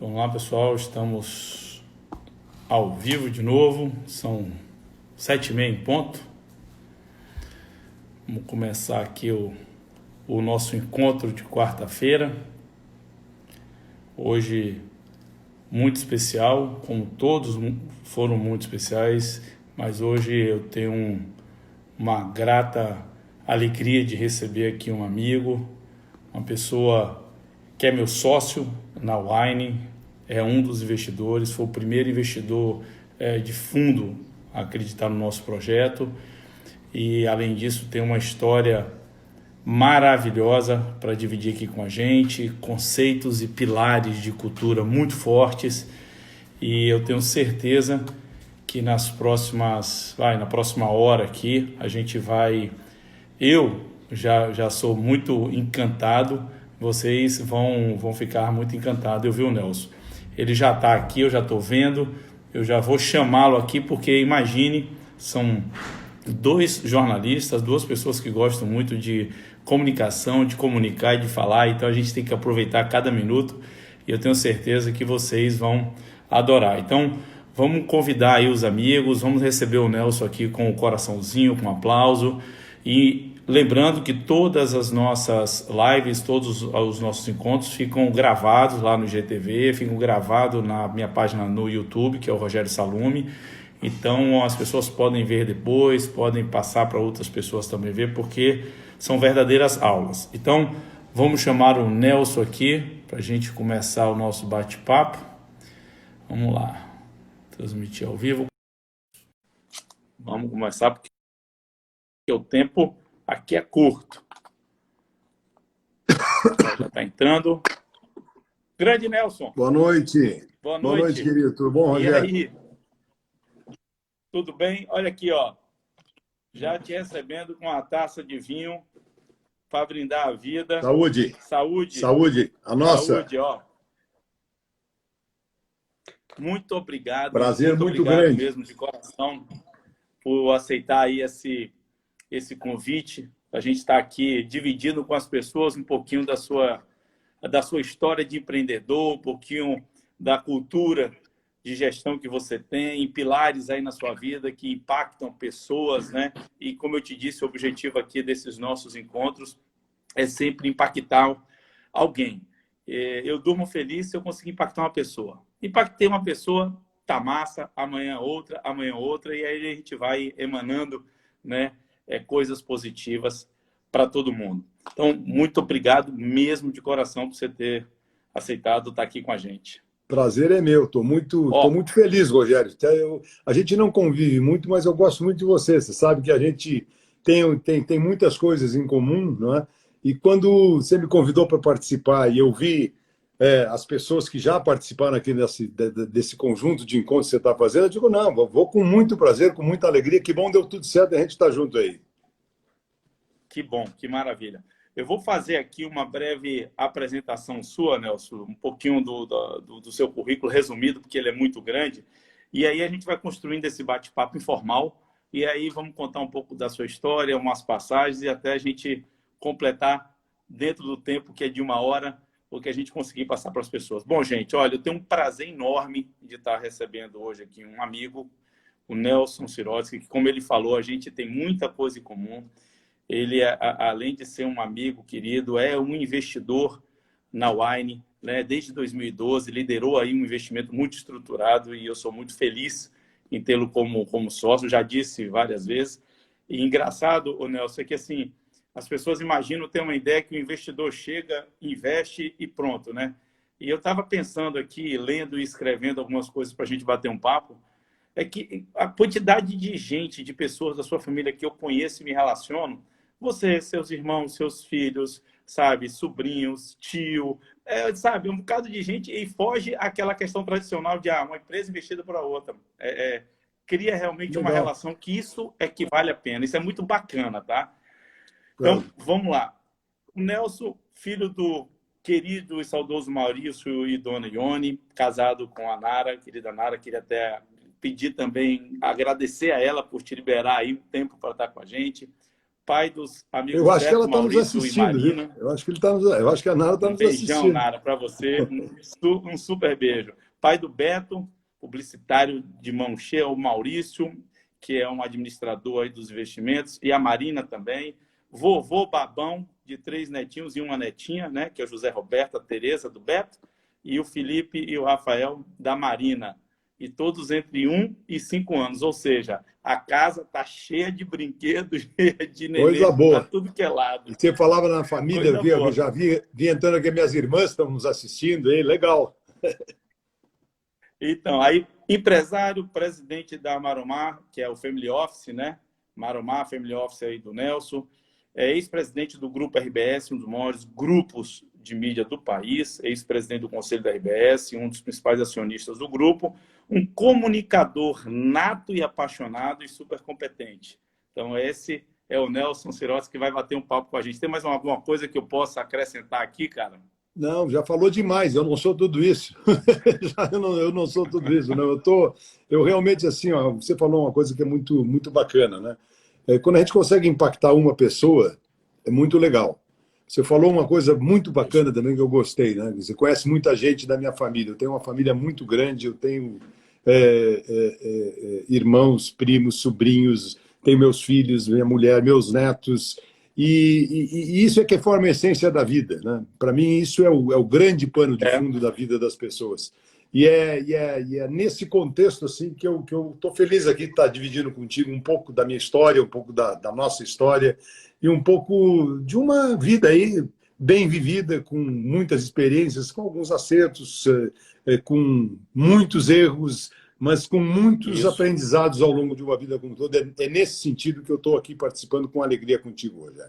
Vamos lá, pessoal, estamos ao vivo de novo, são 7h30 em ponto. Vamos começar aqui o nosso encontro de quarta-feira. Hoje, muito especial, como todos foram muito especiais, mas hoje eu tenho uma grata alegria de receber aqui um amigo, uma pessoa que é meu sócio na Wine, é um dos investidores, foi o primeiro investidor de fundo a acreditar no nosso projeto e, além disso, tem uma história maravilhosa para dividir aqui com a gente, conceitos e pilares de cultura muito fortes, e eu tenho certeza que na próxima hora aqui a gente vai... Eu já sou muito encantado, vocês vão ficar muito encantados. Eu vi o Nelson, ele já está aqui, eu já estou vendo, eu já vou chamá-lo aqui, porque imagine, são dois jornalistas, duas pessoas que gostam muito de comunicação, de comunicar e de falar, então a gente tem que aproveitar cada minuto e eu tenho certeza que vocês vão adorar. Então vamos convidar aí os amigos, vamos receber o Nelson aqui com o coraçãozinho, com um aplauso, e lembrando que todas as nossas lives, todos os nossos encontros ficam gravados lá no GTV, ficam gravados na minha página no YouTube, que é o Rogério Salume. Então as pessoas podem ver depois, podem passar para outras pessoas também ver, porque são verdadeiras aulas. Então vamos chamar o Nelson aqui para a gente começar o nosso bate-papo. Vamos lá, transmitir ao vivo. Vamos começar, porque o tempo aqui é curto. Já está entrando. Grande Nelson. Boa noite. Boa noite. Boa noite, querido. Tudo bom, Rogério? E aí? Tudo bem? Olha aqui, ó. Já te recebendo com uma taça de vinho para brindar a vida. Saúde. Saúde. Saúde. A nossa. Saúde, ó. Muito obrigado. Prazer muito obrigado grande. mesmo, de coração, por aceitar aí esse convite. A gente está aqui dividindo com as pessoas um pouquinho da sua história de empreendedor, um pouquinho da cultura de gestão que você tem, pilares aí na sua vida que impactam pessoas, né? E como eu te disse, o objetivo aqui desses nossos encontros é sempre impactar alguém. Eu durmo feliz se eu conseguir impactar uma pessoa. Impactei uma pessoa, tá massa, amanhã outra, e aí a gente vai emanando, né, coisas positivas para todo mundo. Então, muito obrigado mesmo de coração por você ter aceitado estar aqui com a gente. Prazer é meu. Tô muito feliz, Rogério. A gente não convive muito, mas eu gosto muito de você. Você sabe que a gente tem muitas coisas em comum, não é? E quando você me convidou para participar e eu vi as pessoas que já participaram aqui desse conjunto de encontros que você está fazendo, eu digo, não, vou com muito prazer, com muita alegria. Que bom, deu tudo certo, a gente está junto aí. Que bom, que maravilha. Eu vou fazer aqui uma breve apresentação sua, Nelson, um pouquinho do seu currículo resumido, porque ele é muito grande, e aí a gente vai construindo esse bate-papo informal, e aí vamos contar um pouco da sua história, umas passagens, e até a gente completar dentro do tempo, que é de 1 hora, o que a gente conseguir passar para as pessoas. Bom, gente, olha, eu tenho um prazer enorme de estar recebendo hoje aqui um amigo, o Nelson Sirotsky, que, como ele falou, a gente tem muita coisa em comum. Ele, além de ser um amigo querido, é um investidor na Wine, né? Desde 2012, liderou aí um investimento muito estruturado e eu sou muito feliz em tê-lo como sócio, já disse várias vezes. E engraçado, Nelson, é que assim, as pessoas imaginam ter uma ideia que o investidor chega, investe e pronto, né? E eu estava pensando aqui, lendo e escrevendo algumas coisas para a gente bater um papo, é que a quantidade de gente, de pessoas da sua família que eu conheço e me relaciono, você, seus irmãos, seus filhos, sabe, sobrinhos, tio, sabe, um bocado de gente, e foge àquela questão tradicional de uma empresa investida por outra. Cria realmente uma relação que isso é que vale a pena. Isso é muito bacana, tá? Então, vamos lá. O Nelson, filho do querido e saudoso Maurício e dona Ione, casado com a Nara, querida Nara, queria até pedir também, agradecer a ela por te liberar aí um tempo para estar com a gente. pai dos Eu amigos acho que ela Beto, está nos Maurício e assistindo, viu? Marina. Eu acho que eu acho que a Nara está Um nos beijão, assistindo. Nara, para você. Um super beijo. Pai do Beto, publicitário de mão cheia, o Maurício, que é um administrador aí dos investimentos, e a Marina também. Vovô Babão, de 3 netinhos e uma netinha, né? Que é o José Roberto, a Tereza do Beto, e o Felipe e o Rafael da Marina. E todos entre 1 e 5 anos. Ou seja, a casa está cheia de brinquedos, cheia de nenê Coisa para boa. tudo que é lado. E você falava na família, Coisa boa. já vi entrando aqui, minhas irmãs estão nos assistindo, hein? Legal. Então, aí, empresário, presidente da Maromar, que é o Family Office, né? Maromar, Family Office aí do Nelson. É ex-presidente do Grupo RBS, um dos maiores grupos de mídia do país. Ex-presidente do Conselho da RBS, um dos principais acionistas do grupo. Um comunicador nato e apaixonado e super competente. Então, esse é o Nelson Sirotsky, que vai bater um papo com a gente. Tem mais alguma coisa que eu possa acrescentar aqui, cara? Não, já falou demais, eu não sou tudo isso. Eu não sou tudo isso, não. Eu realmente, assim, ó, você falou uma coisa que é muito, muito bacana, né? Quando a gente consegue impactar uma pessoa, é muito legal. Você falou uma coisa muito bacana também que eu gostei, né? Você conhece muita gente da minha família. Eu tenho uma família muito grande, eu tenho irmãos, primos, sobrinhos, tenho meus filhos, minha mulher, meus netos. E isso é que forma a essência da vida, né? Para mim, isso é o grande pano de É. fundo da vida das pessoas. E é nesse contexto assim que eu estou feliz aqui de estar dividindo contigo um pouco da minha história, um pouco da nossa história e um pouco de uma vida aí bem vivida, com muitas experiências, com alguns acertos, com muitos erros, mas com muitos Isso. aprendizados ao longo de uma vida como toda. É nesse sentido que eu estou aqui participando com alegria contigo hoje.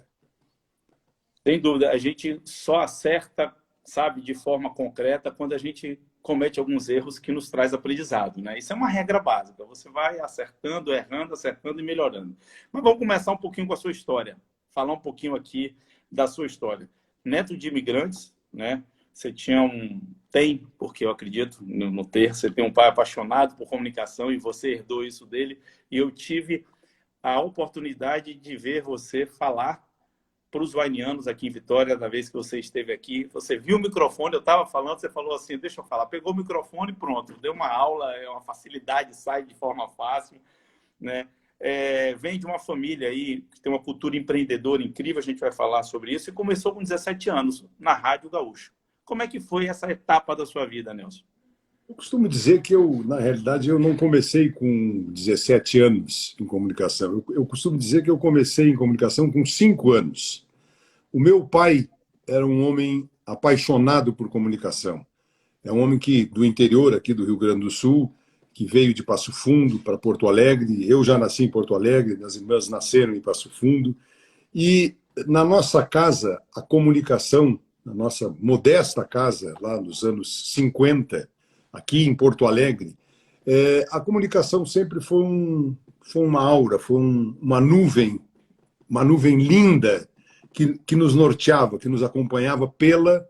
Sem dúvida, a gente só acerta, sabe, de forma concreta quando a gente comete alguns erros que nos traz aprendizado, né? Isso é uma regra básica. Você vai acertando, errando, acertando e melhorando. Mas vamos começar um pouquinho com a sua história. Falar um pouquinho aqui da sua história. Neto de imigrantes, né? Você tem, porque eu acredito no ter, você tem um pai apaixonado por comunicação e você herdou isso dele. E eu tive a oportunidade de ver você falar para os vainianos aqui em Vitória, da vez que você esteve aqui. Você viu o microfone, eu estava falando, você falou assim, deixa eu falar. Pegou o microfone e pronto. Deu uma aula, é uma facilidade, sai de forma fácil, né? Vem de uma família aí que tem uma cultura empreendedora incrível, a gente vai falar sobre isso, e começou com 17 anos, na Rádio Gaúcho. Como é que foi essa etapa da sua vida, Nelson? Eu costumo dizer que na realidade, eu não comecei com 17 anos em comunicação. Eu costumo dizer que eu comecei em comunicação com 5 anos. O meu pai era um homem apaixonado por comunicação. É um homem do interior aqui do Rio Grande do Sul, que veio de Passo Fundo para Porto Alegre. Eu já nasci em Porto Alegre, minhas irmãs nasceram em Passo Fundo. E na nossa casa, a comunicação, na nossa modesta casa, lá nos anos 50, aqui em Porto Alegre, a comunicação sempre foi uma aura, foi uma nuvem linda que nos norteava, que nos acompanhava pela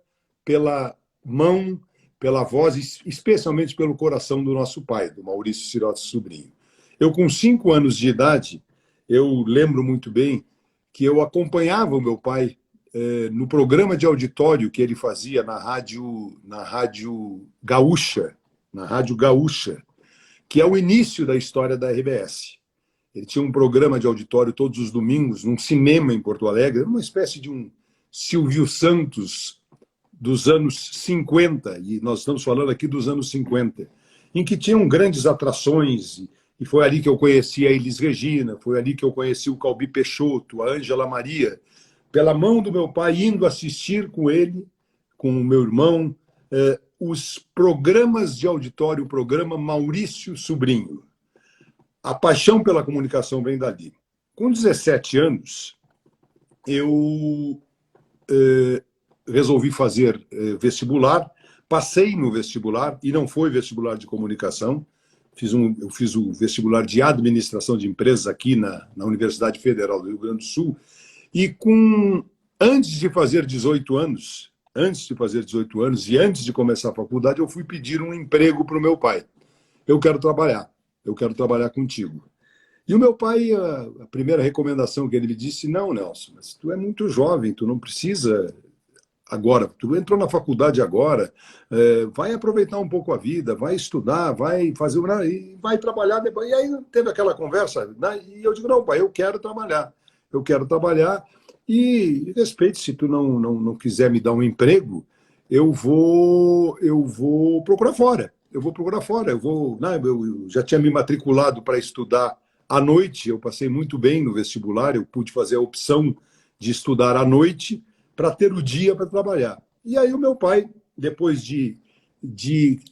mão, pela voz, especialmente pelo coração do nosso pai, do Maurício Sirotsky Sobrinho. Eu, com 5 anos de idade, eu lembro muito bem que eu acompanhava o meu pai no programa de auditório que ele fazia na Rádio Gaúcha, que é o início da história da RBS. Ele tinha um programa de auditório todos os domingos, num cinema em Porto Alegre, uma espécie de um Silvio Santos dos anos 50, e nós estamos falando aqui dos anos 50, em que tinham grandes atrações, e foi ali que eu conheci a Elis Regina, foi ali que eu conheci o Calbi Peixoto, a Ângela Maria, pela mão do meu pai, indo assistir com ele, com o meu irmão, os programas de auditório, o programa Maurício Sobrinho. A paixão pela comunicação vem dali. Com 17 anos, eu resolvi fazer vestibular, passei no vestibular, e não foi vestibular de comunicação, eu fiz o vestibular de administração de empresas aqui na Universidade Federal do Rio Grande do Sul, e antes de fazer 18 anos e antes de começar a faculdade, eu fui pedir um emprego para o meu pai. Eu quero trabalhar contigo. E o meu pai, a primeira recomendação que ele me disse, não, Nelson, mas tu é muito jovem, tu não precisa agora, tu entrou na faculdade agora, vai aproveitar um pouco a vida, vai estudar, vai fazer, e vai trabalhar depois. E aí teve aquela conversa, né? E eu digo, não, pai, eu quero trabalhar, e respeite, se tu não quiser me dar um emprego, eu vou procurar fora. Eu vou procurar fora. Né, eu já tinha me matriculado para estudar à noite. Eu passei muito bem no vestibular. Eu pude fazer a opção de estudar à noite para ter o dia para trabalhar. E aí o meu pai, depois de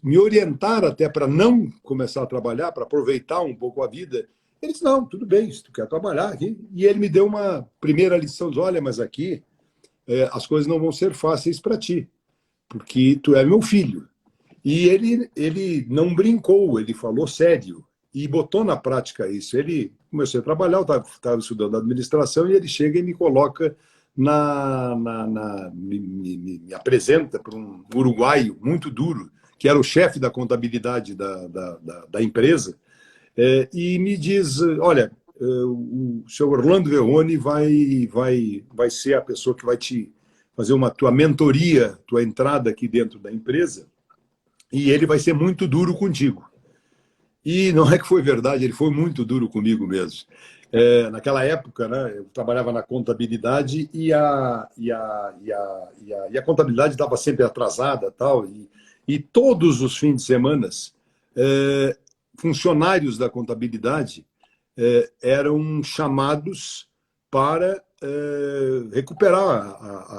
me orientar até para não começar a trabalhar, para aproveitar um pouco a vida, ele disse, não, tudo bem, se tu quer trabalhar aqui. E ele me deu uma primeira lição, disse, olha, mas aqui as coisas não vão ser fáceis para ti, porque tu é meu filho. E ele não brincou, ele falou sério e botou na prática isso. Ele começou a trabalhar, eu estava estudando administração, e ele chega e me coloca me apresenta para um uruguaio muito duro, que era o chefe da contabilidade da empresa, e me diz, olha, o senhor Orlando Verrone vai ser a pessoa que vai te fazer uma tua mentoria, tua entrada aqui dentro da empresa, e ele vai ser muito duro contigo. E não é que foi verdade, ele foi muito duro comigo mesmo. Naquela época, né, eu trabalhava na contabilidade e a contabilidade estava sempre atrasada, tal, e todos os fins de semana, funcionários da contabilidade eram chamados para recuperar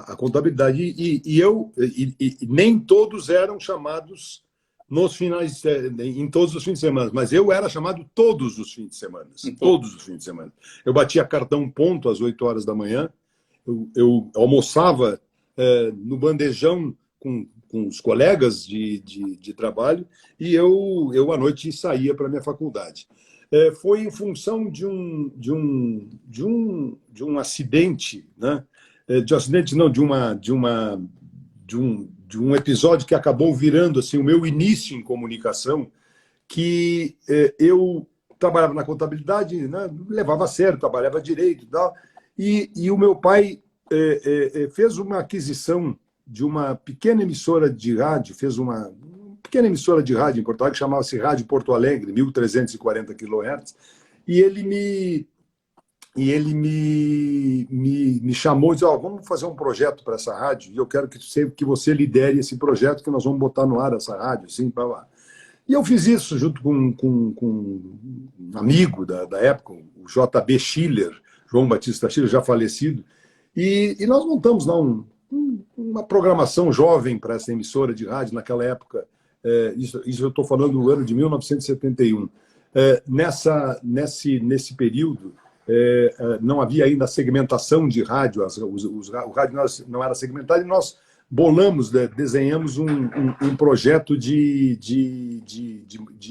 a contabilidade, e nem todos eram chamados nos finais, em todos os fins de semana, mas eu era chamado todos os fins de semana, todos os fins de semana. Eu batia cartão ponto às 8 horas da manhã, eu almoçava no bandejão com os colegas de trabalho, e eu à noite saía para a minha faculdade. Foi em função de um acidente, né? De um acidente não, de um episódio que acabou virando assim o meu início em comunicação, que eu trabalhava na contabilidade, né, levava a sério, trabalhava direito e tal, e o meu pai fez uma aquisição de uma pequena emissora de rádio, fez uma pequena emissora de rádio em Porto Alegre, chamava-se Rádio Porto Alegre, 1.340 kHz, e ele me chamou e disse, vamos fazer um projeto para essa rádio, e eu quero que você lidere esse projeto, que nós vamos botar no ar essa rádio, assim, para lá. E eu fiz isso junto com um amigo da época, o JB Schiller, João Batista Schiller, já falecido, e nós montamos lá uma programação jovem para essa emissora de rádio naquela época. Isso eu estou falando do ano de 1971. Nesse período, não havia ainda a segmentação de rádio, o rádio não era segmentado, e nós bolamos, desenhamos um projeto de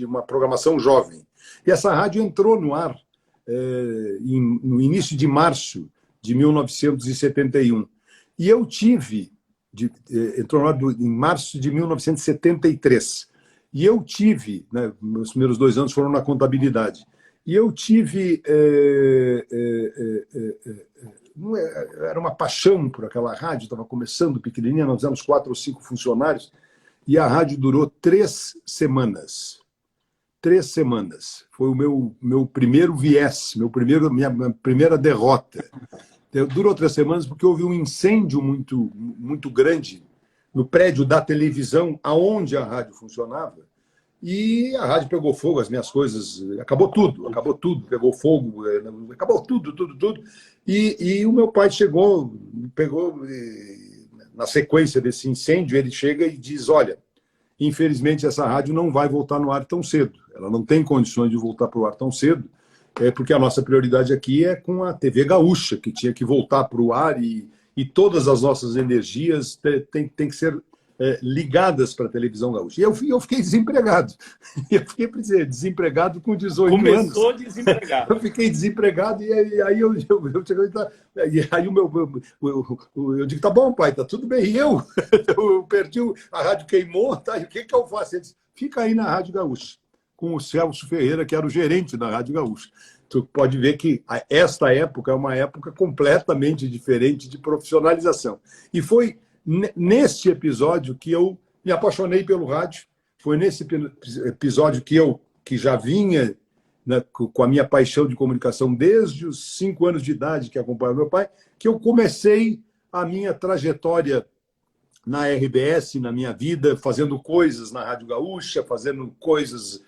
uma programação jovem. E essa rádio entrou no ar no início de março de 1971. E eu tive, entrou no ar em março de 1973. E eu tive, né, meus primeiros 2 anos foram na contabilidade. E eu tive... era uma paixão por aquela rádio, estava começando pequenininha, nós éramos 4 ou 5 funcionários, e a rádio durou 3 semanas. 3 semanas. Foi o meu primeiro viés, minha primeira derrota. Durou 3 semanas porque houve um incêndio muito, muito grande no prédio da televisão, aonde a rádio funcionava, e a rádio pegou fogo, as minhas coisas, acabou tudo, pegou fogo, acabou tudo. E o meu pai pegou, na sequência desse incêndio, ele chega e diz, olha, infelizmente essa rádio não vai voltar no ar tão cedo, ela não tem condições de voltar para o ar tão cedo, porque a nossa prioridade aqui é com a TV Gaúcha, que tinha que voltar para o ar, e todas as nossas energias têm que ser ligadas para a televisão gaúcha. E eu fiquei desempregado. Eu fiquei desempregado com 18 anos. Começou desempregado. Eu fiquei desempregado, e aí eu digo, tá bom, pai, tá tudo bem. E eu perdi, a rádio queimou, tá? E o que eu faço? Ele disse, fica aí na Rádio Gaúcha, com o Celso Ferreira, que era o gerente da Rádio Gaúcha. tu pode ver que esta época é uma época completamente diferente de profissionalização. E foi neste episódio que eu me apaixonei pelo rádio, foi nesse episódio que já vinha, né, com a minha paixão de comunicação desde os 5 anos de idade que acompanhava meu pai, que eu comecei a minha trajetória na RBS, na minha vida, fazendo coisas na Rádio Gaúcha, fazendo coisas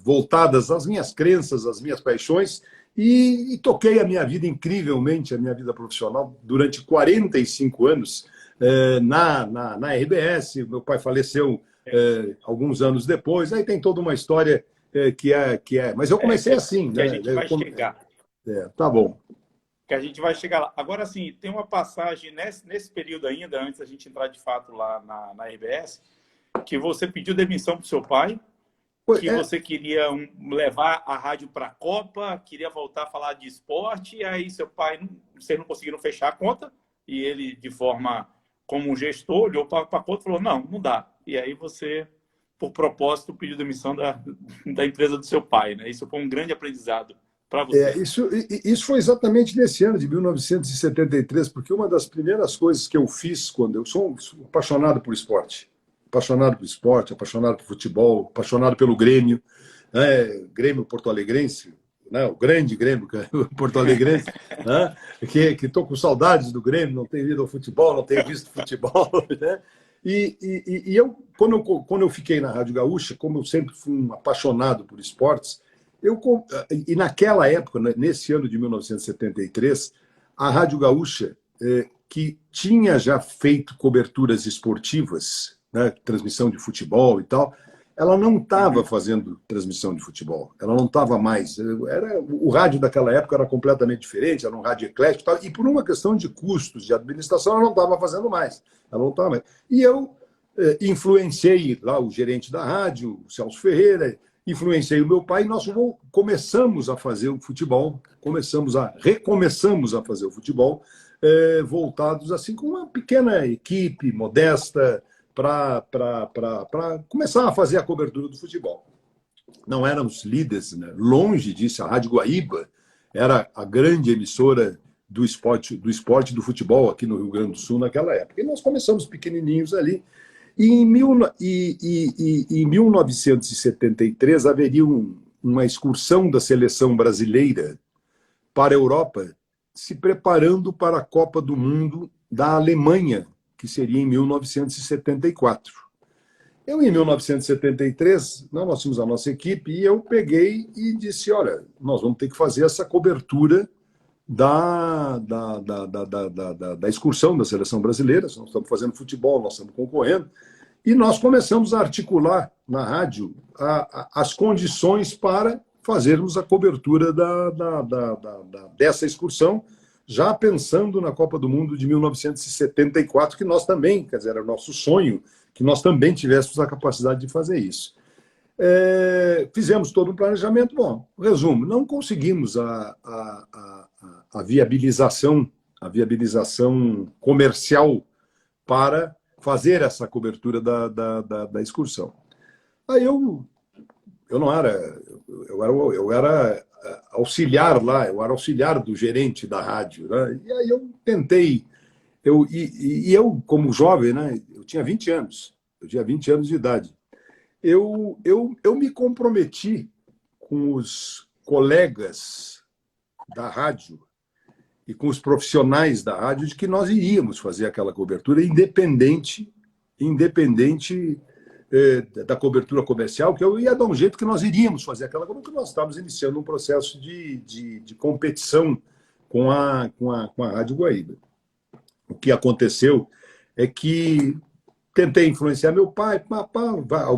voltadas às minhas crenças, às minhas paixões, e toquei a minha vida incrivelmente, a minha vida profissional, durante 45 anos na RBS. Meu pai faleceu alguns anos depois, aí tem toda uma história que é. Mas eu comecei assim, que né? A gente vai chegar. Tá bom. Que a gente vai chegar lá. Agora, assim, tem uma passagem nesse período ainda, antes da gente entrar de fato lá na RBS, que você pediu demissão para o seu pai, que você queria levar a rádio para a Copa, queria voltar a falar de esporte, e aí seu pai, vocês não conseguiram fechar a conta, e ele, de forma como um gestor, olhou para a conta e falou, não dá. E aí você, por propósito, pediu demissão da empresa do seu pai, né? Isso foi um grande aprendizado para você. Isso foi exatamente nesse ano de 1973, porque uma das primeiras coisas que eu fiz quando eu sou apaixonado por esporte, apaixonado por futebol, apaixonado pelo Grêmio, né? Grêmio porto-alegrense, né? O grande Grêmio porto-alegrense, né? Que estou com saudades do Grêmio, não tenho ido ao futebol, não tenho visto futebol, né? E eu, quando eu fiquei na Rádio Gaúcha, como eu sempre fui um apaixonado por esportes, e naquela época, nesse ano de 1973, a Rádio Gaúcha, que tinha já feito coberturas esportivas, né, transmissão de futebol e tal, ela não estava fazendo transmissão de futebol, ela não estava mais. O rádio daquela época era completamente diferente, era um rádio eclético e tal, e por uma questão de custos, de administração, ela não estava fazendo mais. Ela não estava mais. E eu influenciei lá o gerente da rádio, o Celso Ferreira, influenciei o meu pai, e nós começamos a fazer o futebol, recomeçamos a fazer o futebol, voltados assim com uma pequena equipe modesta para começar a fazer a cobertura do futebol. Não éramos líderes, né? Longe disso. A Rádio Guaíba era a grande emissora do esporte do futebol aqui no Rio Grande do Sul naquela época. E nós começamos pequenininhos ali. E em 1973 haveria uma excursão da seleção brasileira para a Europa, se preparando para a Copa do Mundo da Alemanha, que seria em 1974. Eu, em 1973, nós tínhamos a nossa equipe, e eu peguei e disse, olha, nós vamos ter que fazer essa cobertura da excursão da seleção brasileira. Nós estamos fazendo futebol, nós estamos concorrendo, e nós começamos a articular na rádio as condições para fazermos a cobertura dessa excursão, já pensando na Copa do Mundo de 1974, que nós também, quer dizer, era o nosso sonho, que nós também tivéssemos a capacidade de fazer isso. Fizemos todo um planejamento. Bom, resumo, não conseguimos a viabilização comercial para fazer essa cobertura da excursão. Aí eu não era, eu era auxiliar lá, eu era auxiliar do gerente da rádio, né? E aí eu tentei, eu como jovem, né, eu tinha 20 anos de idade, eu me comprometi com os colegas da rádio e com os profissionais da rádio de que nós iríamos fazer aquela cobertura independente da cobertura comercial, que eu ia dar um jeito que nós iríamos fazer aquela cobertura, porque nós estávamos iniciando um processo de competição com a Rádio Guaíba. O que aconteceu é que tentei influenciar meu pai,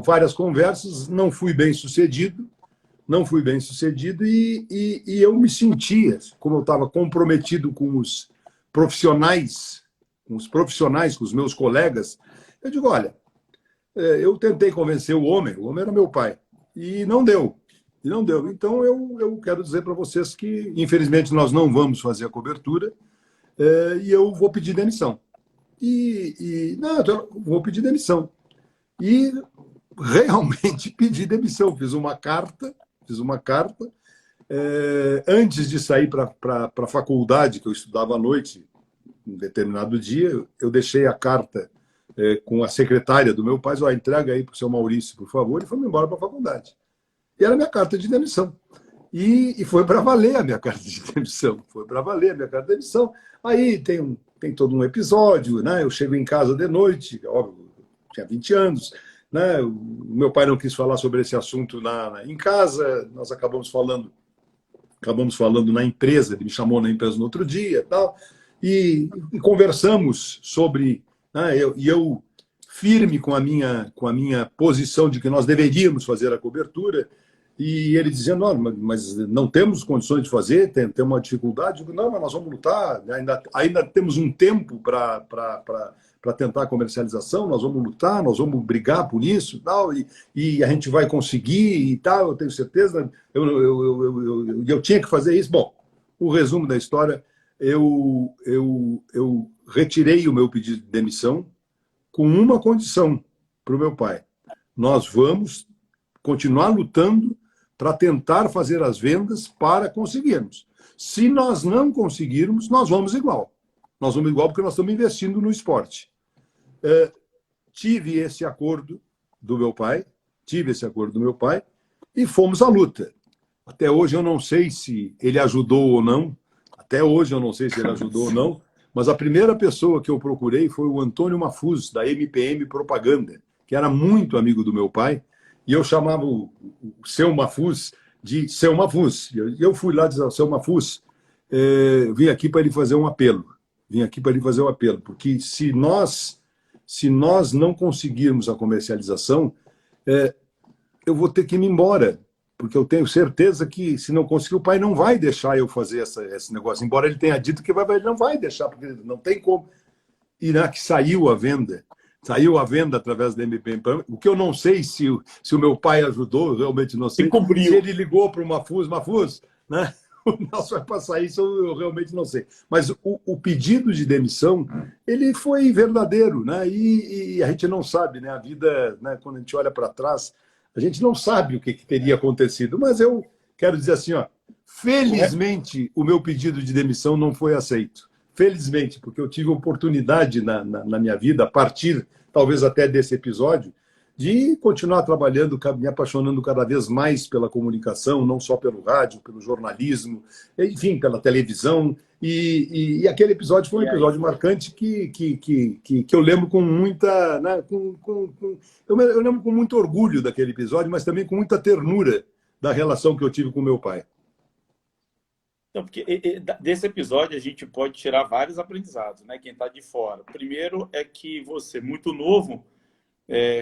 várias conversas, não fui bem sucedido, e eu me sentia, como eu estava comprometido com os profissionais, com os meus colegas, eu digo, olha, eu tentei convencer o homem era meu pai, e não deu. Então, eu quero dizer para vocês que, infelizmente, nós não vamos fazer a cobertura, e eu vou pedir demissão. Não, eu vou pedir demissão. E realmente pedi demissão. Fiz uma carta Antes de sair para a faculdade, que eu estudava à noite, um determinado dia, eu deixei a carta com a secretária do meu pai, entrega aí para o seu Maurício, por favor, e foi embora para a faculdade. E era a minha carta de demissão. E foi para valer a minha carta de demissão. Foi para valer a minha carta de demissão. Aí tem todo um episódio, né? Eu chego em casa de noite, óbvio, tinha 20 anos, né? O meu pai não quis falar sobre esse assunto em casa, nós acabamos falando na empresa, ele me chamou na empresa no outro dia, tal, e conversamos sobre, né? Eu firme com a minha posição de que nós deveríamos fazer a cobertura. E ele dizendo, não, mas não temos condições de fazer, tem uma dificuldade. Eu digo, não, mas nós vamos lutar, ainda temos um tempo para tentar a comercialização, nós vamos lutar, nós vamos brigar por isso e a gente vai conseguir e tal, eu tenho certeza, eu tinha que fazer isso. Bom, o resumo da história, eu retirei o meu pedido de demissão com uma condição para o meu pai. Nós vamos continuar lutando para tentar fazer as vendas para conseguirmos. Se nós não conseguirmos, nós vamos igual. Nós vamos igual porque nós estamos investindo no esporte. Tive esse acordo do meu pai, e fomos à luta. Até hoje eu não sei se ele ajudou ou não, mas a primeira pessoa que eu procurei foi o Antônio Mafuz, da MPM Propaganda, que era muito amigo do meu pai, e eu chamava o seu Mafuz de seu Mafuz. Eu fui lá dizer, seu Mafuz, vim aqui para ele fazer um apelo. Porque se nós não conseguirmos a comercialização, eu vou ter que ir embora. Porque eu tenho certeza que, se não conseguir, o pai não vai deixar eu fazer esse negócio. Embora ele tenha dito que ele não vai deixar, porque não tem como. E que saiu a venda através da MPM. O que eu não sei se o meu pai ajudou, realmente não sei. Se ele ligou para o Mafuz, né? O Nelson vai passar isso, eu realmente não sei. Mas o pedido de demissão, ele foi verdadeiro, né? E a gente não sabe, né? A vida, né? Quando a gente olha para trás, a gente não sabe o que teria acontecido. Mas eu quero dizer assim, felizmente o meu pedido de demissão não foi aceito. Felizmente, porque eu tive oportunidade na minha vida, a partir, talvez até desse episódio, de continuar trabalhando, me apaixonando cada vez mais pela comunicação, não só pelo rádio, pelo jornalismo, enfim, pela televisão. E aquele episódio foi um episódio marcante que eu lembro com muita... Né, eu lembro com muito orgulho daquele episódio, mas também com muita ternura da relação que eu tive com meu pai. Então, porque desse episódio a gente pode tirar vários aprendizados, né? Quem está de fora. Primeiro é que você, muito novo,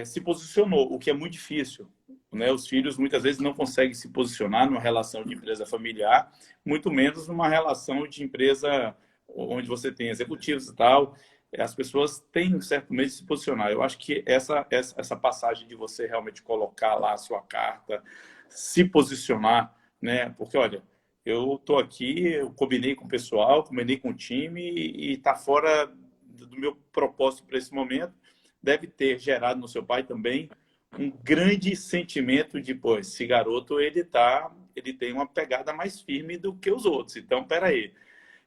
se posicionou, o que é muito difícil, né? Os filhos muitas vezes não conseguem se posicionar numa relação de empresa familiar, muito menos numa relação de empresa onde você tem executivos e tal. As pessoas têm um certo medo de se posicionar. Eu acho que essa passagem de você realmente colocar lá a sua carta, se posicionar, né? Porque, olha, eu estou aqui, eu combinei com o pessoal, combinei com o time e está fora do meu propósito para esse momento. Deve ter gerado no seu pai também um grande sentimento de, pô, esse garoto, ele tem uma pegada mais firme do que os outros. Então, peraí.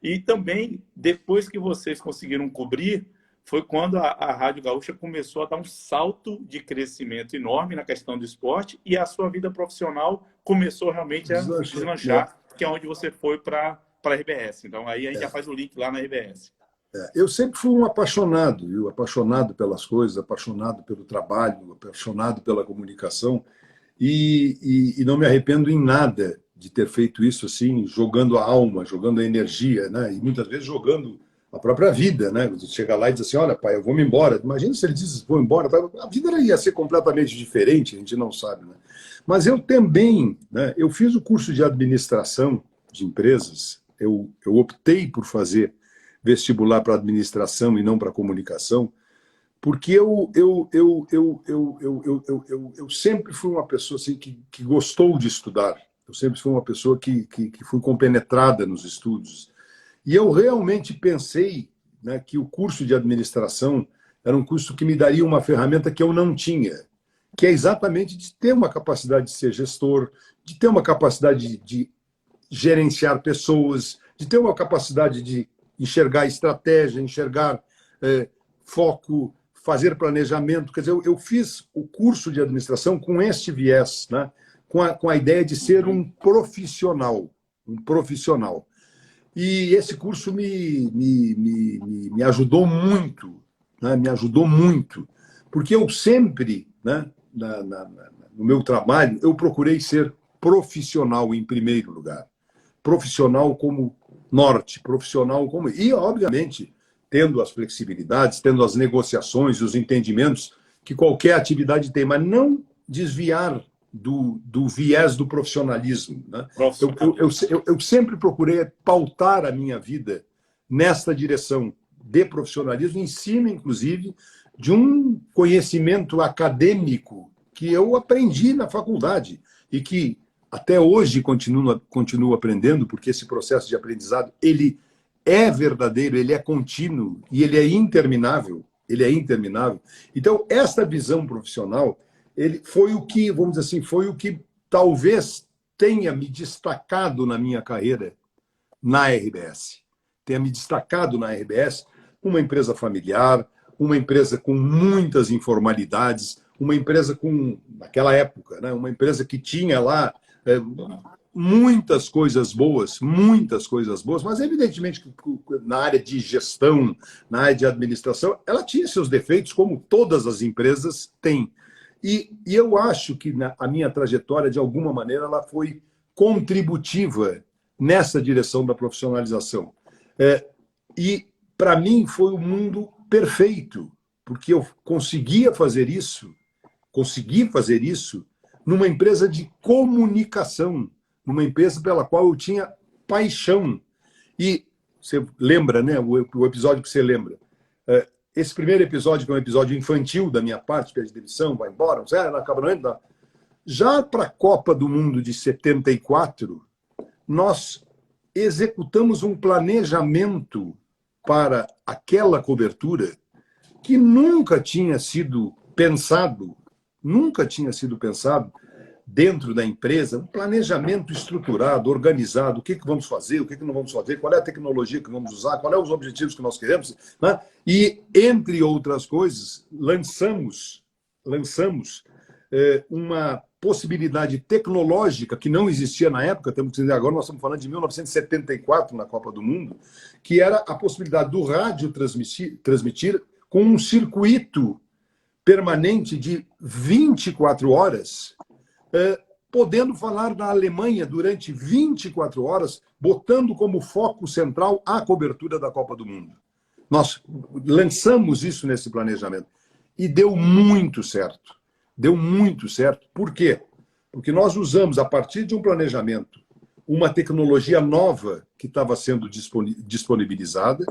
E também, depois que vocês conseguiram cobrir, foi quando a Rádio Gaúcha começou a dar um salto de crescimento enorme na questão do esporte e a sua vida profissional começou realmente a deslanchar, que é onde você foi para a RBS. Então, aí a gente já faz o link lá na RBS. Eu sempre fui um apaixonado, viu? Apaixonado pelas coisas, apaixonado pelo trabalho, apaixonado pela comunicação e não me arrependo em nada de ter feito isso assim, jogando a alma, jogando a energia, né? E muitas vezes jogando a própria vida, né? Você chega lá e diz assim, olha, pai, eu vou me embora. Imagina se ele diz, vou embora. A vida ia ser completamente diferente, a gente não sabe, né? Mas eu também, né? Eu fiz o curso de administração de empresas, eu optei por fazer vestibular para administração e não para comunicação, porque eu sempre fui uma pessoa assim, que gostou de estudar. Eu sempre fui uma pessoa que fui compenetrada nos estudos. E eu realmente pensei, né, que o curso de administração era um curso que me daria uma ferramenta que eu não tinha, que é exatamente de ter uma capacidade de ser gestor, de ter uma capacidade de gerenciar pessoas, de ter uma capacidade de enxergar estratégia, enxergar foco, fazer planejamento. Quer dizer, eu fiz o curso de administração com este viés, né? Com a ideia de ser um profissional. Um profissional. E esse curso me ajudou muito, né? Me ajudou muito, porque eu sempre, né, no meu trabalho, eu procurei ser profissional em primeiro lugar. Profissional como norte, profissional como... E, obviamente, tendo as flexibilidades, tendo as negociações, os entendimentos que qualquer atividade tem, mas não desviar do viés do profissionalismo. Né? Eu sempre procurei pautar a minha vida nesta direção de profissionalismo, em cima, inclusive, de um conhecimento acadêmico que eu aprendi na faculdade e que até hoje continuo aprendendo, porque esse processo de aprendizado ele é verdadeiro, ele é contínuo e ele é interminável. Ele é interminável. Então, esta visão profissional ele foi o que, vamos dizer assim, foi o que talvez tenha me destacado na minha carreira na RBS. Tenha me destacado na RBS, uma empresa familiar, uma empresa com muitas informalidades, uma empresa com, naquela época, né, uma empresa que tinha lá muitas coisas boas, mas evidentemente que na área de gestão, na área de administração, ela tinha seus defeitos, como todas as empresas têm. E eu acho que a minha trajetória, de alguma maneira, ela foi contributiva nessa direção da profissionalização. E, para mim, foi o mundo perfeito, porque eu consegui fazer isso numa empresa de comunicação, numa empresa pela qual eu tinha paixão. E você lembra, né, o episódio que você lembra? Esse primeiro episódio, que é um episódio infantil da minha parte, pede demissão, vai embora, não acaba não entra. Já para a Copa do Mundo de 74, nós executamos um planejamento para aquela cobertura que nunca tinha sido pensado dentro da empresa, um planejamento estruturado, organizado, o que vamos fazer, o que não vamos fazer, qual é a tecnologia que vamos usar, quais são os objetivos que nós queremos, né? E, entre outras coisas, lançamos uma possibilidade tecnológica que não existia na época, temos que dizer agora, nós estamos falando de 1974, na Copa do Mundo, que era a possibilidade do rádio transmitir com um circuito permanente de 24 horas, podendo falar na Alemanha durante 24 horas, botando como foco central a cobertura da Copa do Mundo. Nós lançamos isso nesse planejamento e deu muito certo. Deu muito certo. Por quê? Porque nós usamos, a partir de um planejamento, uma tecnologia nova que estava sendo disponibilizada,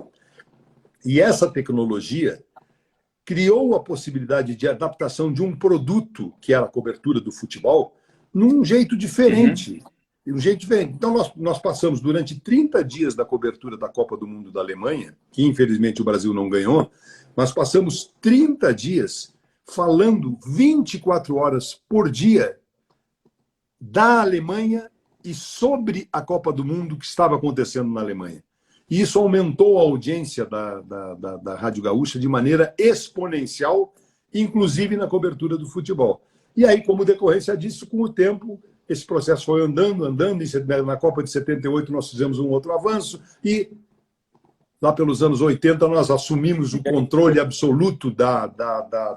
e essa tecnologia criou a possibilidade de adaptação de um produto, que era a cobertura do futebol, num jeito diferente. Então, nós passamos durante 30 dias da cobertura da Copa do Mundo da Alemanha, que infelizmente o Brasil não ganhou, nós passamos 30 dias falando 24 horas por dia da Alemanha e sobre a Copa do Mundo que estava acontecendo na Alemanha. E isso aumentou a audiência da Rádio Gaúcha de maneira exponencial, inclusive na cobertura do futebol. E aí, como decorrência disso, com o tempo, esse processo foi andando, e na Copa de 78 nós fizemos um outro avanço, e lá pelos anos 80 nós assumimos o controle absoluto da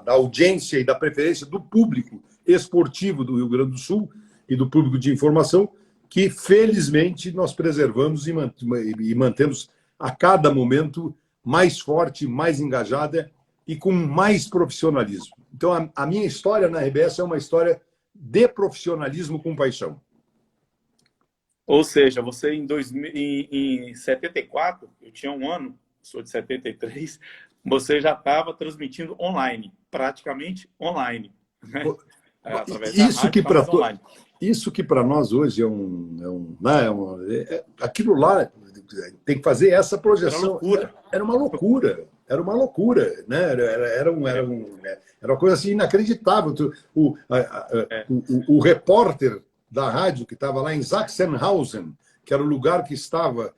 audiência e da preferência do público esportivo do Rio Grande do Sul e do público de informação, que felizmente nós preservamos e mantemos a cada momento mais forte, mais engajada e com mais profissionalismo. Então, a minha história na RBS é uma história de profissionalismo com paixão. Ou seja, você em 74, eu tinha um ano, sou de 73, você já estava transmitindo online, praticamente online. Né? Isso que para nós hoje aquilo lá tem que fazer essa projeção. Era uma loucura, né? Era uma coisa assim inacreditável. O repórter da rádio que estava lá em Sachsenhausen, que era o lugar que estava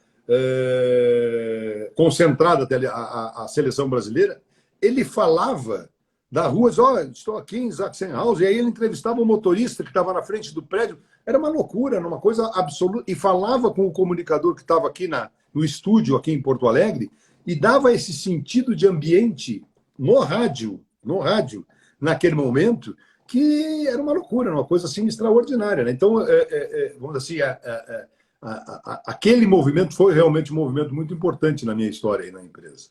concentrada a seleção brasileira, ele falava da rua, dizia, oh, estou aqui em Sachsenhausen, e aí ele entrevistava o motorista que estava na frente do prédio. Era uma loucura, era uma coisa absoluta. E falava com o comunicador que estava aqui no estúdio, aqui em Porto Alegre, e dava esse sentido de ambiente no rádio, naquele momento, que era uma loucura, uma coisa assim extraordinária. Né? Então, vamos dizer assim, aquele movimento foi realmente um movimento muito importante na minha história aí na empresa.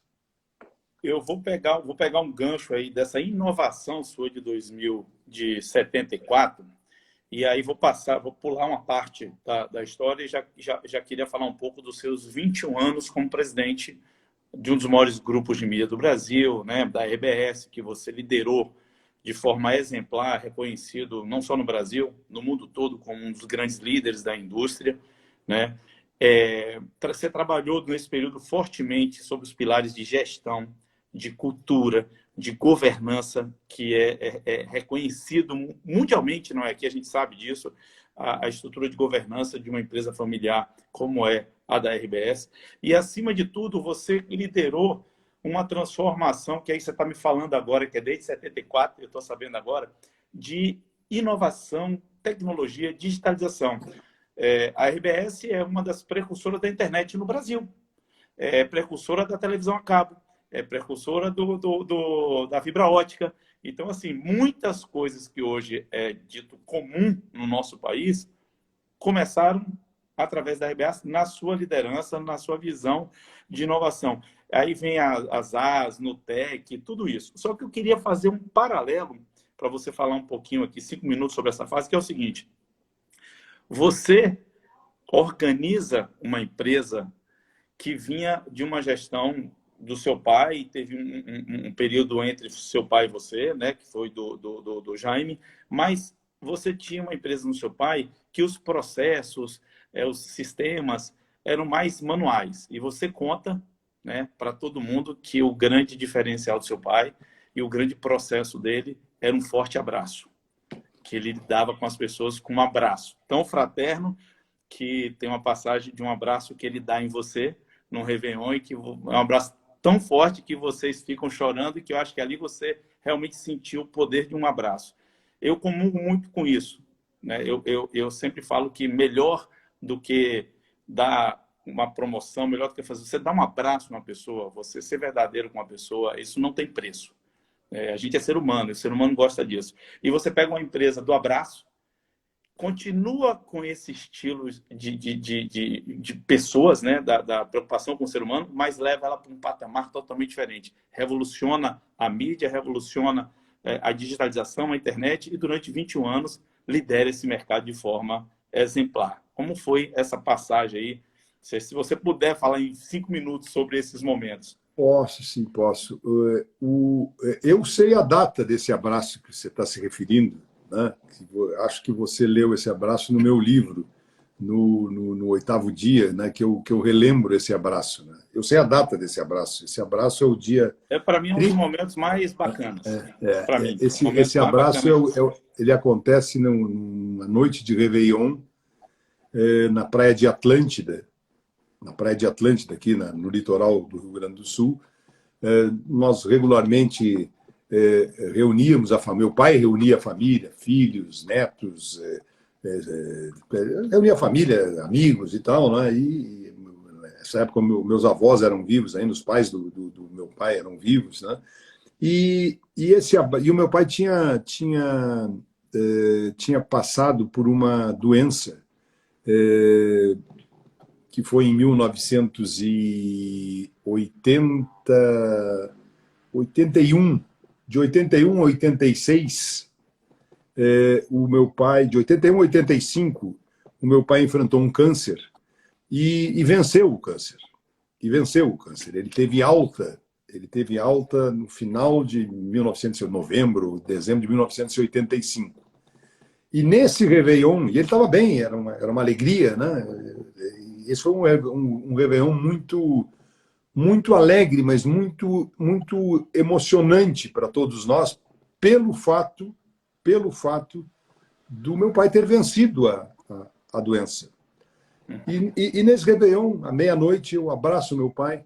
Eu vou pegar um gancho aí dessa inovação sua de 74, e aí vou pular uma parte da história e já queria falar um pouco dos seus 21 anos como presidente de um dos maiores grupos de mídia do Brasil, né, da RBS, que você liderou de forma exemplar, reconhecido não só no Brasil, no mundo todo, como um dos grandes líderes da indústria, né? Você trabalhou nesse período fortemente sobre os pilares de gestão, de cultura, de governança, que é reconhecido mundialmente, não é? Aqui a gente sabe disso, a estrutura de governança de uma empresa familiar como é a da RBS. E, acima de tudo, você liderou uma transformação, que aí você está me falando agora, que é desde 74, eu estou sabendo agora, de inovação, tecnologia, digitalização. A RBS é uma das precursoras da internet no Brasil, é precursora da televisão a cabo, é precursora da fibra ótica. Então, assim, muitas coisas que hoje é dito comum no nosso país começaram através da RBS, na sua liderança, na sua visão de inovação. Aí vem as AS, Nutec, tudo isso. Só que eu queria fazer um paralelo para você falar um pouquinho aqui, 5 minutos sobre essa fase, que é o seguinte. Você organiza uma empresa que vinha de uma gestão do seu pai, teve um período entre seu pai e você, né, que foi do Jaime, mas você tinha uma empresa no seu pai que os processos, os sistemas eram mais manuais. E você conta, né, para todo mundo que o grande diferencial do seu pai e o grande processo dele era um forte abraço, que ele dava com as pessoas com um abraço tão fraterno, que tem uma passagem de um abraço que ele dá em você no Réveillon, e que é um abraço tão forte que vocês ficam chorando, e que eu acho que ali você realmente sentiu o poder de um abraço. Eu comungo muito com isso, né? Eu sempre falo que melhor do que dar uma promoção, melhor do que fazer, você dar um abraço numa pessoa, você ser verdadeiro com uma pessoa, isso não tem preço. A gente é ser humano, e o ser humano gosta disso. E você pega uma empresa do abraço, continua com esse estilo de pessoas, né, da preocupação com o ser humano, mas leva ela para um patamar totalmente diferente. Revoluciona a mídia, revoluciona a digitalização, a internet, e durante 21 anos lidera esse mercado de forma exemplar. Como foi essa passagem aí? Se você puder falar em 5 minutos sobre esses momentos. Posso, sim, posso. Eu sei a data desse abraço que você está se referindo, né? Acho que você leu esse abraço no meu livro, no 8º dia, né? que eu relembro esse abraço. Né? Eu sei a data desse abraço. Esse abraço é o dia... Para mim, um dos momentos mais bacanas. Para mim, esse abraço ele acontece numa noite de Réveillon, na praia de Atlântida, aqui no litoral do Rio Grande do Sul. Nós regularmente reuníamos a família, meu pai reunia a família, filhos, netos, reunia a família, amigos e tal, né? E nessa época meus avós eram vivos ainda, os pais do meu pai eram vivos, né? E o meu pai tinha passado por uma doença que foi em 1981, de 81 a 86, o meu pai, de 81 a 85, o meu pai enfrentou um câncer e venceu o câncer. Ele teve alta no final de 1900, novembro, dezembro de 1985. E nesse Réveillon, e ele estava bem, era uma alegria, né? Esse foi um Réveillon muito alegre, mas muito emocionante para todos nós, pelo fato do meu pai ter vencido a doença. E nesse Réveillon, à meia-noite, eu abraço meu pai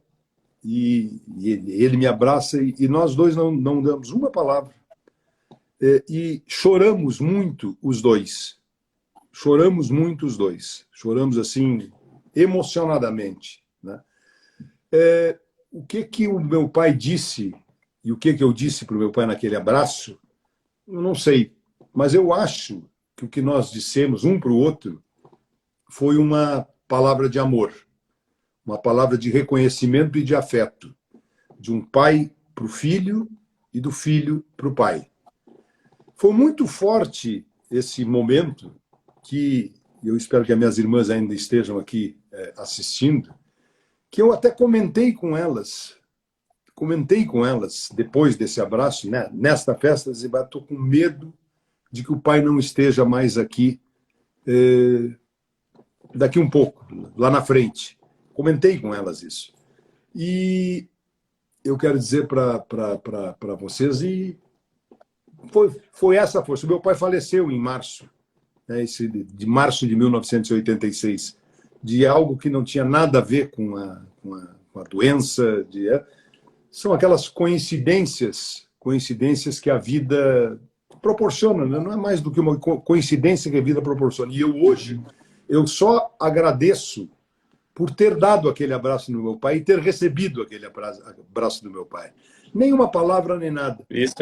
e ele me abraça e nós dois não damos uma palavra. E choramos muito os dois. Choramos muito os dois. Choramos assim, emocionadamente. Né? O que o meu pai disse e o que eu disse para o meu pai naquele abraço, eu não sei. Mas eu acho que o que nós dissemos um para o outro foi uma palavra de amor, uma palavra de reconhecimento e de afeto, de um pai para o filho e do filho para o pai. Foi muito forte esse momento que eu espero que as minhas irmãs ainda estejam aqui assistindo, que eu até comentei com elas depois desse abraço, né? Nesta festa, estou com medo de que o pai não esteja mais aqui daqui um pouco, lá na frente. Comentei com elas isso. E eu quero dizer para vocês, e foi essa a força. O meu pai faleceu em março, né, de março de 1986, de algo que não tinha nada a ver com a doença. São aquelas coincidências que a vida proporciona, né? Não é mais do que uma coincidência que a vida proporciona. E hoje, eu só agradeço por ter dado aquele abraço no meu pai e ter recebido aquele abraço do meu pai. Nem uma palavra, nem nada. Isso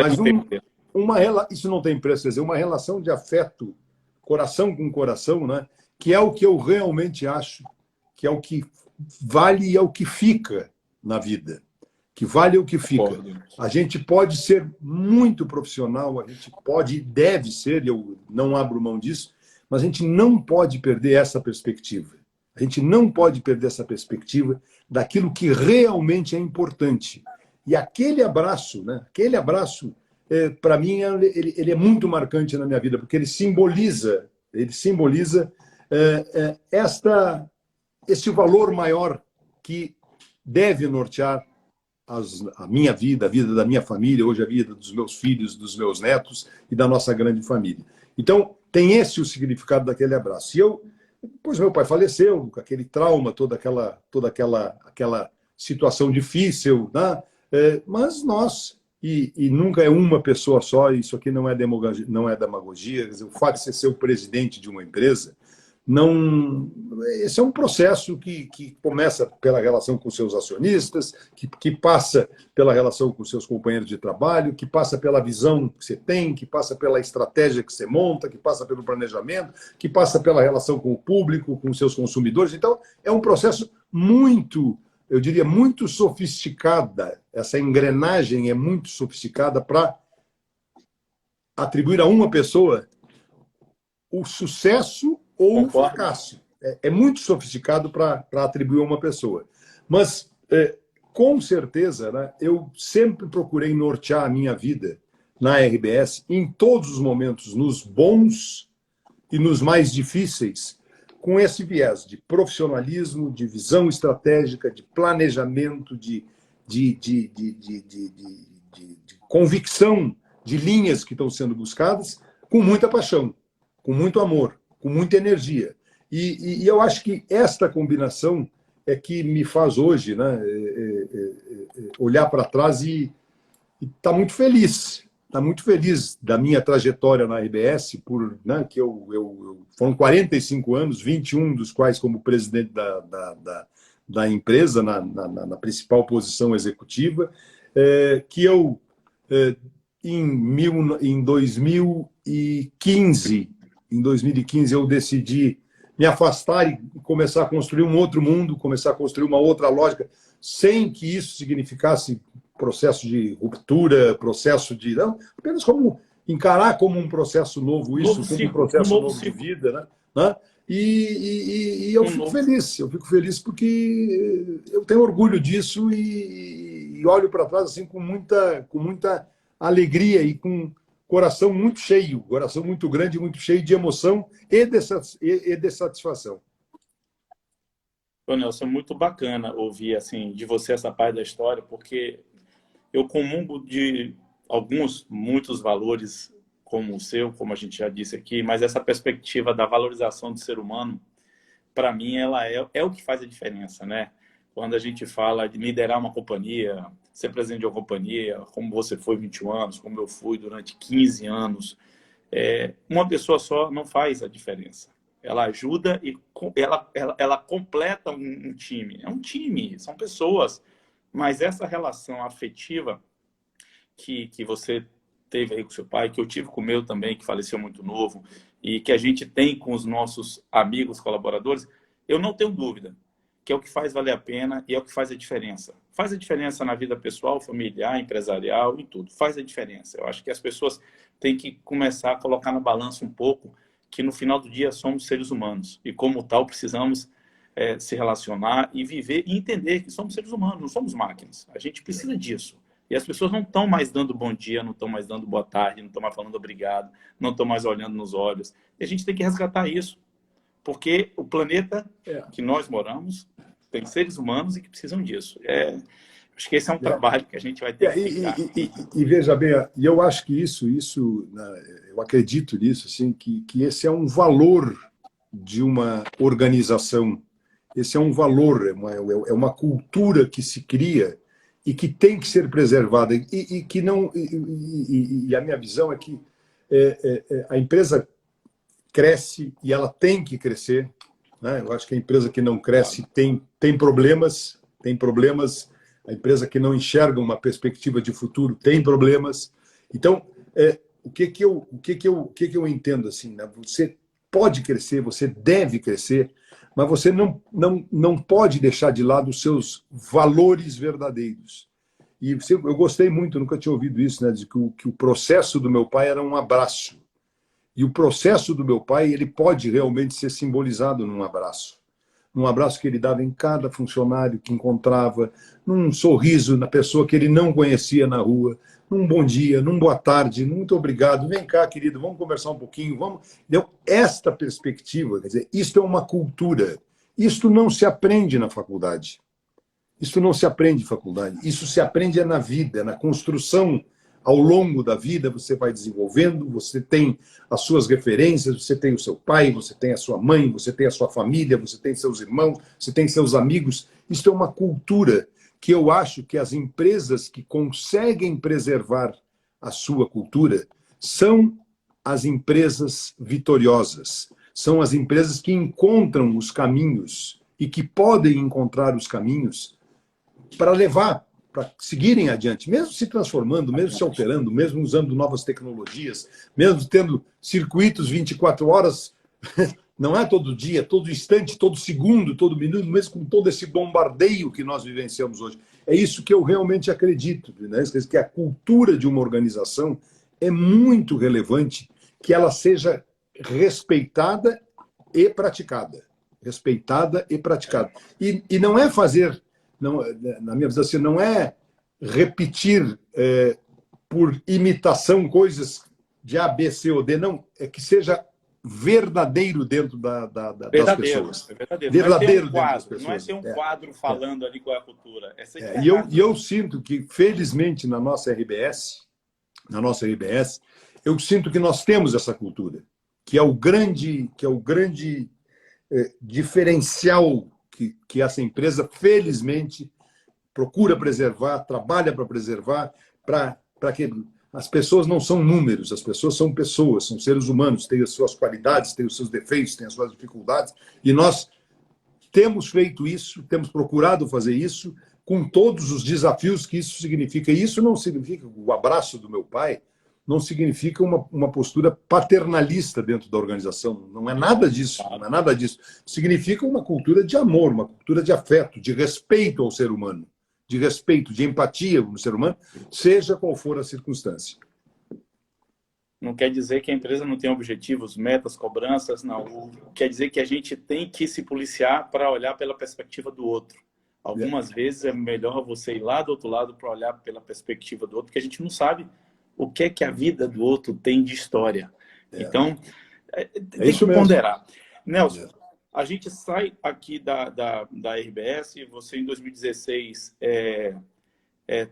Mas isso não tem preço, quer dizer, uma relação de afeto, coração com coração, né? Que é o que eu realmente acho, que é o que vale e é o que fica na vida. Que vale o que fica. A gente pode ser muito profissional, a gente pode e deve ser, e eu não abro mão disso, mas a gente não pode perder essa perspectiva. A gente não pode perder essa perspectiva daquilo que realmente é importante. E aquele abraço, né? Aquele abraço, para mim, ele é muito marcante na minha vida, porque ele simboliza este valor maior que deve nortear a minha vida, a vida da minha família, hoje a vida dos meus filhos, dos meus netos e da nossa grande família. Então, tem esse o significado daquele abraço. E depois meu pai faleceu, com aquele trauma, toda aquela situação difícil, né? Mas nós, e nunca é uma pessoa só, isso aqui não é demagogia, quer dizer, o fato de você ser o presidente de uma empresa, não, esse é um processo que começa pela relação com seus acionistas, que passa pela relação com seus companheiros de trabalho, que passa pela visão que você tem, que passa pela estratégia que você monta, que passa pelo planejamento, que passa pela relação com o público, com seus consumidores. Então, é um processo muito, eu diria, muito sofisticada. Essa engrenagem é muito sofisticada para atribuir a uma pessoa o sucesso ou o fracasso. É muito sofisticado para atribuir a uma pessoa. Mas, com certeza, né, eu sempre procurei nortear a minha vida na RBS, em todos os momentos, nos bons e nos mais difíceis, com esse viés de profissionalismo, de visão estratégica, de planejamento, de convicção de linhas que estão sendo buscadas, com muita paixão, com muito amor, com muita energia. E eu acho que esta combinação é que me faz hoje, né, olhar para trás e estar muito feliz. Está muito feliz da minha trajetória na RBS, né, que foram 45 anos, 21 dos quais como presidente da empresa, na principal posição executiva, que eu, em 2015, eu decidi me afastar e começar a construir um outro mundo, começar a construir uma outra lógica, sem que isso significasse processo de ruptura, processo de... Não, apenas encarar como um processo novo isso, como um processo novo de vida. Né? E eu fico feliz porque eu tenho orgulho disso e olho para trás assim, com muita alegria e com coração muito cheio, coração muito grande, muito cheio de emoção e de satisfação. Ô, Nelson, é muito bacana ouvir assim, de você essa parte da história, porque eu comungo de muitos valores como o seu, como a gente já disse aqui, mas essa perspectiva da valorização do ser humano para mim, ela é o que faz a diferença, né? Quando a gente fala de liderar uma companhia, ser presidente de uma companhia, como você foi 21 anos, como eu fui durante 15 anos, uma pessoa só não faz a diferença. Ela ajuda e ela completa um time. É um time, são pessoas. Mas essa relação afetiva que você teve aí com seu pai, que eu tive com o meu também, que faleceu muito novo, e que a gente tem com os nossos amigos, colaboradores, eu não tenho dúvida que é o que faz valer a pena e é o que faz a diferença. Faz a diferença na vida pessoal, familiar, empresarial, em tudo. Faz a diferença. Eu acho que as pessoas têm que começar a colocar na balança um pouco que no final do dia somos seres humanos e como tal precisamos se relacionar e viver e entender que somos seres humanos, não somos máquinas. A gente precisa disso. E as pessoas não estão mais dando bom dia, não estão mais dando boa tarde, não estão mais falando obrigado, não estão mais olhando nos olhos. E a gente tem que resgatar isso. Porque o planeta que nós moramos tem seres humanos e que precisam disso. Acho que esse é um trabalho que a gente vai ter que ficar. E veja bem, e eu acho que eu acredito nisso, assim, que esse é um valor de uma organização. Esse é um valor, é uma cultura que se cria e que tem que ser preservada. E que não. E a minha visão é que a empresa cresce e ela tem que crescer, né? Eu acho que a empresa que não cresce tem problemas, a empresa que não enxerga uma perspectiva de futuro tem problemas. Então, o que eu entendo assim, né? Você pode crescer, você deve crescer, mas você não pode deixar de lado os seus valores verdadeiros. E eu gostei muito, nunca tinha ouvido isso, né? De que o processo do meu pai era um abraço. E o processo do meu pai, ele pode realmente ser simbolizado num abraço. Num abraço que ele dava em cada funcionário que encontrava, num sorriso na pessoa que ele não conhecia na rua, num bom dia, num boa tarde, muito obrigado, vem cá, querido, vamos conversar um pouquinho, vamos. Então, esta perspectiva, quer dizer, isto é uma cultura. Isto não se aprende na faculdade. Isso não se aprende em faculdade. Isso se aprende na vida, na construção. Ao longo da vida, você vai desenvolvendo, você tem as suas referências, você tem o seu pai, você tem a sua mãe, você tem a sua família, você tem seus irmãos, você tem seus amigos. Isso é uma cultura que eu acho que as empresas que conseguem preservar a sua cultura são as empresas vitoriosas, são as empresas que encontram os caminhos e que podem encontrar os caminhos para levar, para seguirem adiante, mesmo se transformando, mesmo se alterando, mesmo usando novas tecnologias, mesmo tendo circuitos 24 horas, não é todo dia, todo instante, todo segundo, todo minuto, mesmo com todo esse bombardeio que nós vivenciamos hoje. É isso que eu realmente acredito, né? Que a cultura de uma organização é muito relevante que ela seja respeitada e praticada. Respeitada e praticada. E não é fazer... Não, na minha visão, assim, não é repetir por imitação coisas de A, B, C ou D, não, é que seja verdadeiro dentro das pessoas. Verdadeiro dentro das pessoas. Não é ter um quadro falando ali com a cultura. E eu sinto que, felizmente, na nossa RBS, eu sinto que nós temos essa cultura, que é o grande diferencial que essa empresa, felizmente, procura preservar, trabalha para preservar, para que as pessoas não são números, as pessoas são pessoas, são seres humanos, têm as suas qualidades, têm os seus defeitos, têm as suas dificuldades, e nós temos feito isso, temos procurado fazer isso, com todos os desafios que isso significa. E isso não significa, o abraço do meu pai, não significa uma postura paternalista dentro da organização. Não é nada disso. Não é nada disso. Significa uma cultura de amor, uma cultura de afeto, de respeito ao ser humano, de respeito, de empatia no ser humano, seja qual for a circunstância. Não quer dizer que a empresa não tem objetivos, metas, cobranças, não. Quer dizer que a gente tem que se policiar para olhar pela perspectiva do outro. Algumas vezes é melhor você ir lá do outro lado para olhar pela perspectiva do outro, porque a gente não sabe o que é que a vida do outro tem de história. Então, tem que ponderar. Nelson, a gente sai aqui da RBS, você em 2016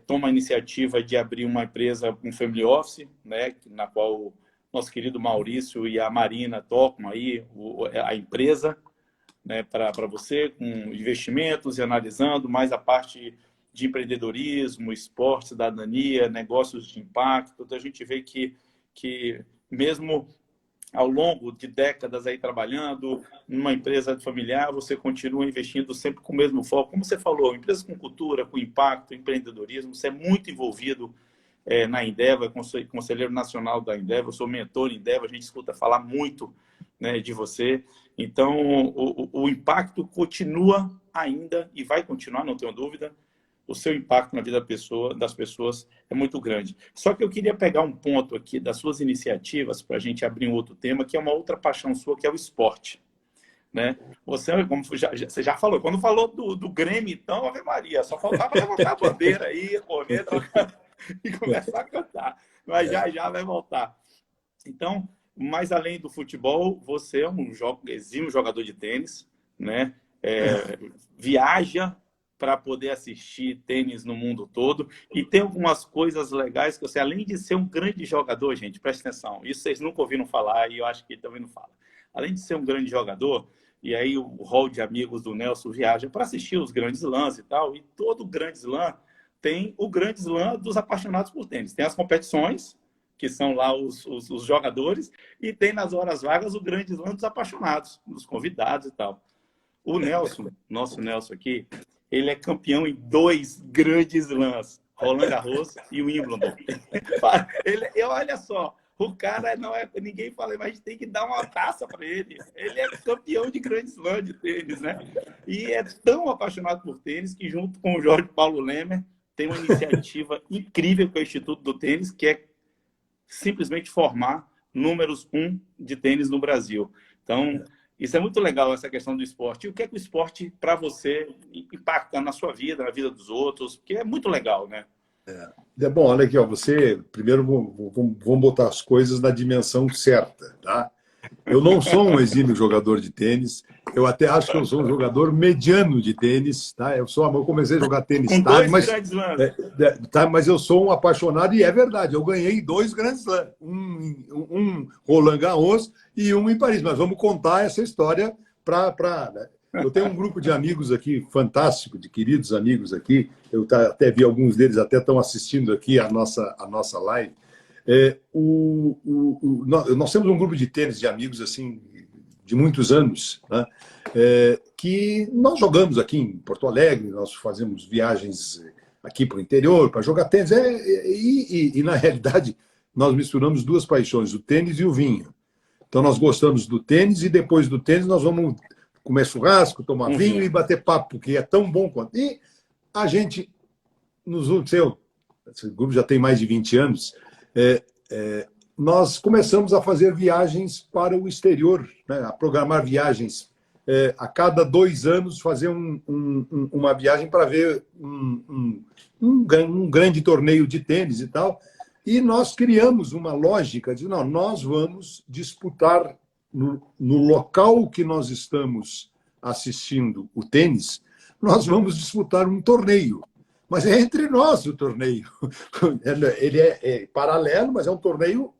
toma a iniciativa de abrir uma empresa, um family office, né, na qual o nosso querido Maurício e a Marina tocam aí a empresa, né, para você, com investimentos e analisando mais a parte de empreendedorismo, esporte, cidadania, negócios de impacto. Então, a gente vê que mesmo ao longo de décadas aí trabalhando numa empresa familiar, você continua investindo sempre com o mesmo foco. Como você falou, empresas com cultura, com impacto, empreendedorismo, você é muito envolvido na Endeavor, conselheiro nacional da Endeavor, eu sou mentor em Endeavor, a gente escuta falar muito, né, de você. Então, o impacto continua ainda e vai continuar, não tenho dúvida. O seu impacto na vida das pessoas é muito grande. Só que eu queria pegar um ponto aqui das suas iniciativas para a gente abrir um outro tema, que é uma outra paixão sua, que é o esporte. Né? Você, como você já falou, quando falou do Grêmio, então, Ave Maria, só faltava levantar a bandeira aí, correr e começar a cantar. Mas já vai voltar. Então, mais além do futebol, você é um exímio jogador de tênis, né? Viaja para poder assistir tênis no mundo todo. E tem algumas coisas legais que você, além de ser um grande jogador, gente, presta atenção, isso vocês nunca ouviram falar e eu acho que ele também não fala. Além de ser um grande jogador, e aí o hall de amigos do Nelson viaja para assistir os grandes slams e tal, e todo grande slam tem o grande slam dos apaixonados por tênis. Tem as competições, que são lá os jogadores, e tem nas horas vagas o grande slam dos apaixonados, dos convidados e tal. O Nelson, nosso Nelson aqui, ele é campeão em 2 grandes slams, Roland Garros e o Wimbledon. Olha só, o cara não é... Ninguém fala, mas a gente tem que dar uma taça para ele. Ele é campeão de grande slam de tênis, né? E é tão apaixonado por tênis que, junto com o Jorge Paulo Lemer, tem uma iniciativa incrível com o Instituto do Tênis, que é simplesmente formar números 1 de tênis no Brasil. Então, isso é muito legal, essa questão do esporte. E o que é que o esporte, para você, impacta na sua vida, na vida dos outros? Porque é muito legal, né? Bom, olha aqui, ó, você... Primeiro, vamos botar as coisas na dimensão certa, tá? Eu não sou um exímio jogador de tênis. Eu até acho que eu sou um jogador mediano de tênis, tá? Eu comecei a jogar tênis com tarde, 2 grandes slams. Tá, mas eu sou um apaixonado e é verdade. Eu ganhei 2 grandes slams, um Roland Garros e um em Paris. Mas vamos contar essa história né? Eu tenho um grupo de amigos aqui fantástico, de queridos amigos aqui. Eu até vi alguns deles até estão assistindo aqui a nossa live. Nós temos um grupo de tênis de amigos assim de muitos anos, né? Que nós jogamos aqui em Porto Alegre, nós fazemos viagens aqui para o interior para jogar tênis. E, na realidade, nós misturamos 2 paixões, o tênis e o vinho. Então, nós gostamos do tênis e depois do tênis nós vamos comer churrasco, tomar vinho e bater papo, porque é tão bom quanto. E a gente, esse grupo já tem mais de 20 anos, nós começamos a fazer viagens para o exterior, né? A programar viagens. A cada 2 anos, fazer uma viagem para ver um grande torneio de tênis e tal. E nós criamos uma lógica de, não, nós vamos disputar no local que nós estamos assistindo o tênis, nós vamos disputar um torneio. Mas é entre nós o torneio. Ele é paralelo, mas é um torneio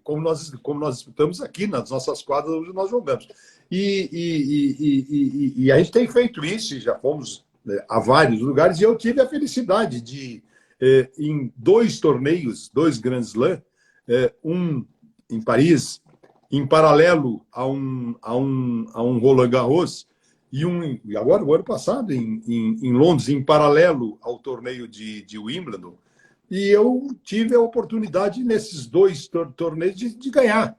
como nós disputamos aqui nas nossas quadras onde nós jogamos. E a gente tem feito isso, já fomos a vários lugares, e eu tive a felicidade de, em 2 torneios, 2 Grand Slam, um em Paris, em paralelo a um Roland Garros, e agora, o ano passado, em Londres, em paralelo ao torneio de Wimbledon. E eu tive a oportunidade, nesses 2 torneios, de ganhar,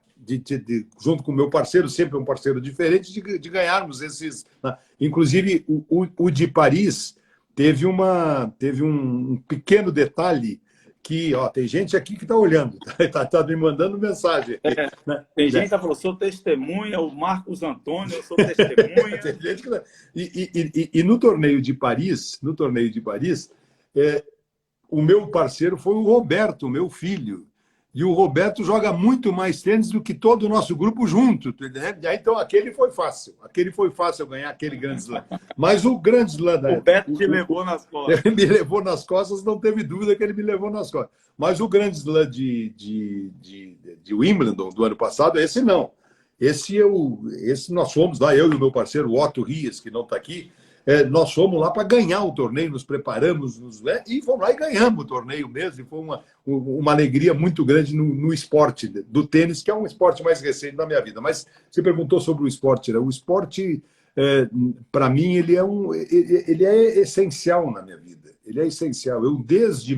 junto com o meu parceiro, sempre um parceiro diferente, de ganharmos esses. Né? Inclusive, o de Paris teve um pequeno detalhe que, ó, tem gente aqui que está olhando, está me mandando mensagem. Né? Tem gente que falou, sou testemunha, o Marcos Antônio, eu sou testemunha. Tem gente que... E no torneio de Paris, o meu parceiro foi o Roberto, meu filho. E o Roberto joga muito mais tênis do que todo o nosso grupo junto. Então, aquele foi fácil. Eu ganhar aquele grande slam. Mas o grande slam... O Beto te levou nas costas. Ele me levou nas costas, não teve dúvida que ele me levou nas costas. Mas o grande slam de Wimbledon, do ano passado, esse não. Esse nós fomos lá, eu e o meu parceiro Otto Rias, que não está aqui, nós fomos lá para ganhar o torneio, nos preparamos e fomos lá e ganhamos o torneio mesmo. E foi uma alegria muito grande no esporte do tênis, que é um esporte mais recente da minha vida. Mas você perguntou sobre o esporte, né? O esporte, para mim, ele é essencial na minha vida. Ele é essencial. Eu, desde,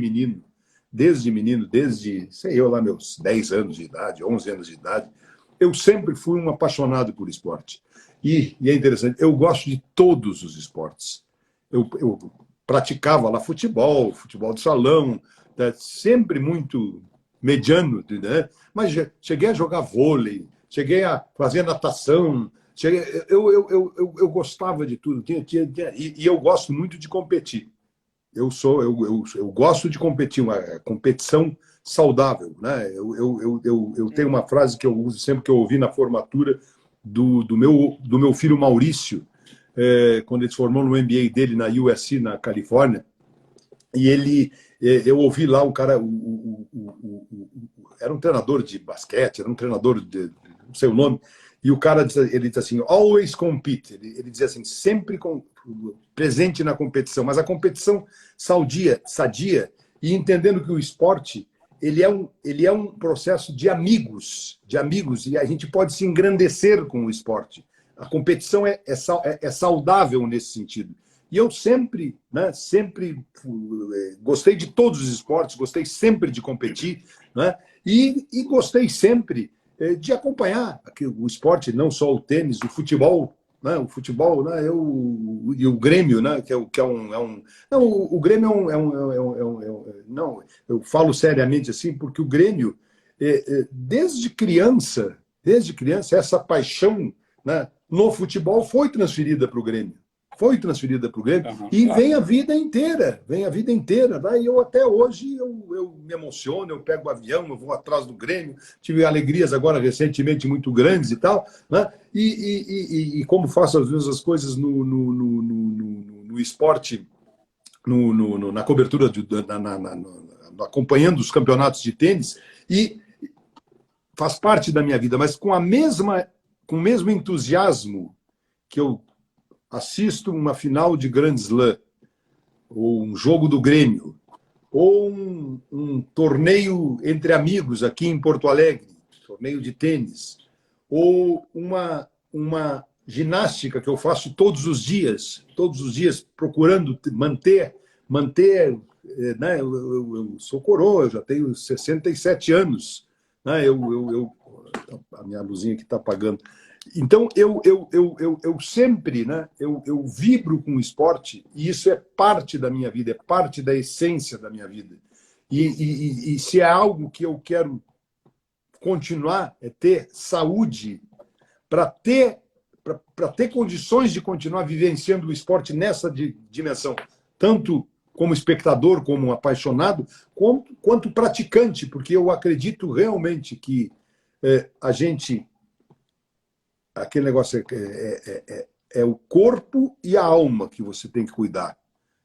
sei eu lá, meus 10 anos de idade, 11 anos de idade, eu sempre fui um apaixonado por esporte. E é interessante, eu gosto de todos os esportes. Eu praticava lá futebol de salão, né? Sempre muito mediano, né? Mas cheguei a jogar vôlei, cheguei a fazer natação, eu gostava de tudo. E eu gosto muito de competir. Eu gosto de competir, uma competição saudável, né? Eu tenho uma frase que eu uso sempre que eu ouvi na formatura do meu filho Maurício, quando ele se formou no MBA dele na USC, na Califórnia, e eu ouvi lá o cara, era um treinador de basquete, era um treinador não sei o nome, e o cara ele diz assim, always compete. Ele diz assim, sempre presente na competição, mas a competição sadia, e entendendo que o esporte ele é um processo de amigos, e a gente pode se engrandecer com o esporte. A competição é saudável nesse sentido. E eu sempre gostei de todos os esportes, gostei sempre de competir, né? E gostei sempre de acompanhar o esporte, não só o tênis, o futebol, né? O futebol, né? E o Grêmio, né? Que é um não, o Grêmio não, eu falo seriamente assim, porque o Grêmio, desde criança, essa paixão, né, no futebol foi transferida para o Grêmio. E vem a vida inteira, Tá? E eu até hoje eu me emociono, eu pego o avião, eu vou atrás do Grêmio, tive alegrias agora recentemente muito grandes e tal, né? E como faço às vezes as coisas no esporte, na cobertura, acompanhando os campeonatos de tênis, e faz parte da minha vida, mas com o mesmo entusiasmo que eu assisto uma final de Grand Slam, ou um jogo do Grêmio, ou um torneio entre amigos aqui em Porto Alegre, torneio de tênis, ou uma ginástica que eu faço todos os dias, procurando manter, né? Eu sou coroa, eu já tenho 67 anos, né? A minha luzinha aqui está apagando. Então, eu sempre, né, eu vibro com o esporte, e isso é parte da minha vida, é parte da essência da minha vida. E se é algo que eu quero continuar, é ter saúde para ter condições de continuar vivenciando o esporte nessa dimensão, tanto como espectador, como apaixonado, quanto praticante, porque eu acredito realmente que a gente... Aquele negócio é o corpo e a alma que você tem que cuidar.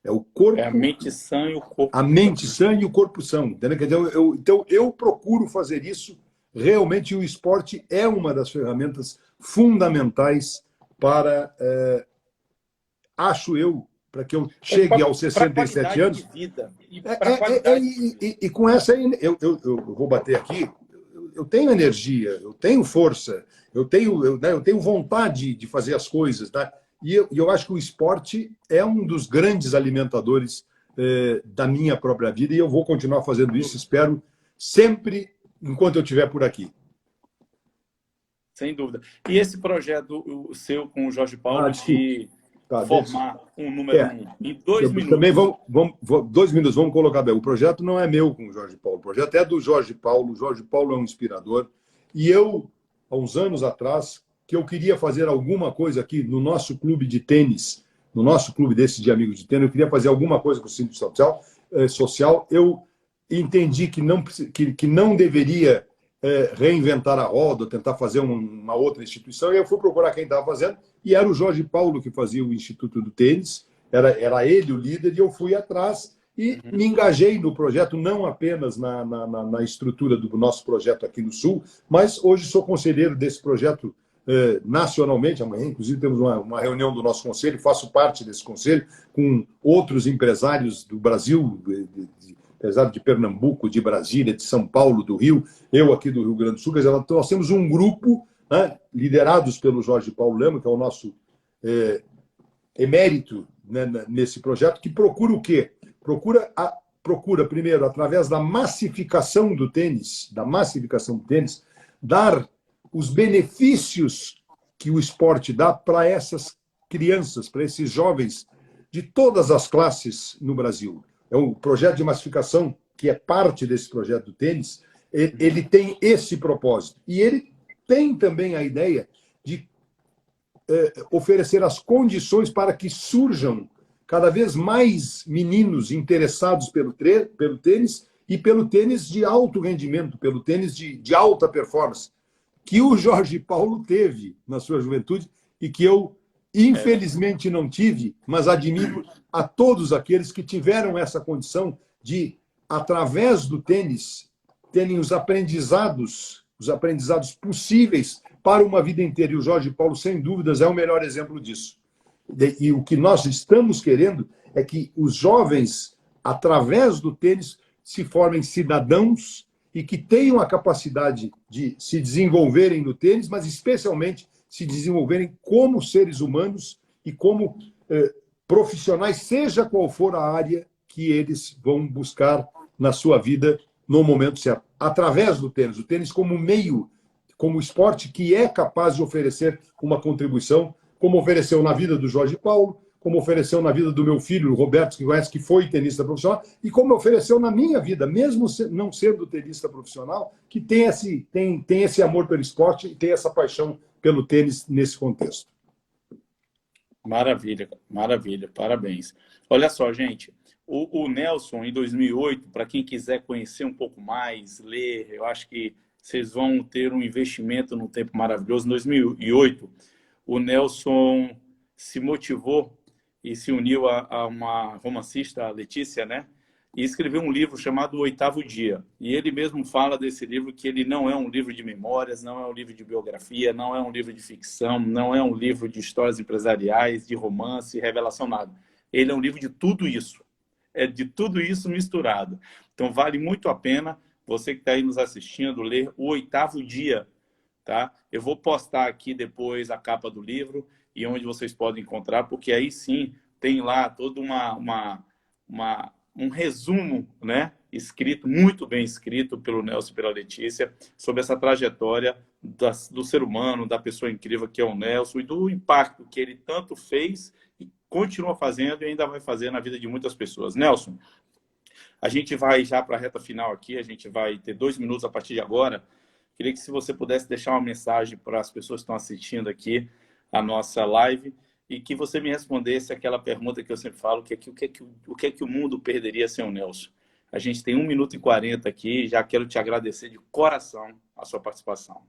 É o corpo. É a mente sã e o corpo. A mente sã e o corpo são. Entendeu? Então, eu procuro fazer isso. Realmente, o esporte é uma das ferramentas fundamentais para, acho eu, para que eu chegue aos 67 anos. De vida. E com essa aí, eu vou bater aqui. Eu tenho energia, eu tenho força, eu tenho vontade de fazer as coisas, tá? E eu acho que o esporte é um dos grandes alimentadores da minha própria vida, e eu vou continuar fazendo isso, espero, sempre enquanto eu estiver por aqui. Sem dúvida. E esse projeto o seu com o Jorge Paulo de formar um número 1 em 2 minutos? Também vamos 2 minutos, vamos colocar bem. O projeto não é meu com o Jorge Paulo, o projeto é do Jorge Paulo. O Jorge Paulo é um inspirador. E eu, há uns anos atrás, que eu queria fazer alguma coisa aqui no nosso clube de tênis, no nosso clube desse de amigos de tênis, eu queria fazer alguma coisa com o Centro Social. Eu entendi que não deveria reinventar a roda, tentar fazer uma outra instituição, e eu fui procurar quem estava fazendo, e era o Jorge Paulo que fazia o Instituto do Tênis, era ele o líder, e eu fui atrás e me engajei no projeto, não apenas na estrutura do nosso projeto aqui no Sul, mas hoje sou conselheiro desse projeto nacionalmente. Amanhã, inclusive, temos uma reunião do nosso conselho, faço parte desse conselho, com outros empresários do Brasil, empresários de Pernambuco, de Brasília, de São Paulo, do Rio, eu aqui do Rio Grande do Sul. Quer dizer, nós temos um grupo, né, liderados pelo Jorge Paulo Lema, que é o nosso emérito, né, nesse projeto, que procura o quê? Procura, primeiro, através da massificação do tênis, dar os benefícios que o esporte dá para essas crianças, para esses jovens de todas as classes no Brasil. É um projeto de massificação que é parte desse projeto do tênis. Ele tem esse propósito. E ele tem também a ideia de oferecer as condições para que surjam cada vez mais meninos interessados pelo tênis e pelo tênis de alto rendimento, pelo tênis de alta performance, que o Jorge Paulo teve na sua juventude e que eu, infelizmente, não tive, mas admiro a todos aqueles que tiveram essa condição de, através do tênis, terem os aprendizados possíveis para uma vida inteira. E o Jorge Paulo, sem dúvidas, é o melhor exemplo disso. E o que nós estamos querendo é que os jovens, através do tênis, se formem cidadãos e que tenham a capacidade de se desenvolverem no tênis, mas especialmente se desenvolverem como seres humanos e como profissionais, seja qual for a área que eles vão buscar na sua vida no momento certo. Através do tênis. O tênis como meio, como esporte que é capaz de oferecer uma contribuição, como ofereceu na vida do Jorge Paulo, como ofereceu na vida do meu filho, o Roberto, que conhece, que foi tenista profissional, e como ofereceu na minha vida, mesmo não sendo tenista profissional, que tem esse amor pelo esporte e tem essa paixão pelo tênis nesse contexto. Maravilha, maravilha, parabéns. Olha só, gente, o Nelson, em 2008, para quem quiser conhecer um pouco mais, ler, eu acho que vocês vão ter um investimento num tempo maravilhoso. Em 2008, o Nelson se motivou e se uniu a uma romancista, a Letícia, né? E escreveu um livro chamado O Oitavo Dia. E ele mesmo fala desse livro que ele não é um livro de memórias, não é um livro de biografia, não é um livro de ficção, não é um livro de histórias empresariais, de romance, revelação, nada. Ele é um livro de tudo isso. É de tudo isso misturado. Então, vale muito a pena você que está aí nos assistindo ler O Oitavo Dia. Tá? Eu vou postar aqui depois a capa do livro e onde vocês podem encontrar, porque aí sim tem lá todo um resumo, né, escrito, muito bem escrito pelo Nelson e pela Letícia, sobre essa trajetória do ser humano, da pessoa incrível que é o Nelson e do impacto que ele tanto fez e continua fazendo e ainda vai fazer na vida de muitas pessoas. Nelson, a gente vai já para a reta final aqui, a gente vai ter 2 minutos a partir de agora. Queria que se você pudesse deixar uma mensagem para as pessoas que estão assistindo aqui a nossa live e que você me respondesse aquela pergunta que eu sempre falo, que é o que é que o mundo perderia sem o Nelson? A gente tem 1 minuto e 40 aqui, já quero te agradecer de coração a sua participação.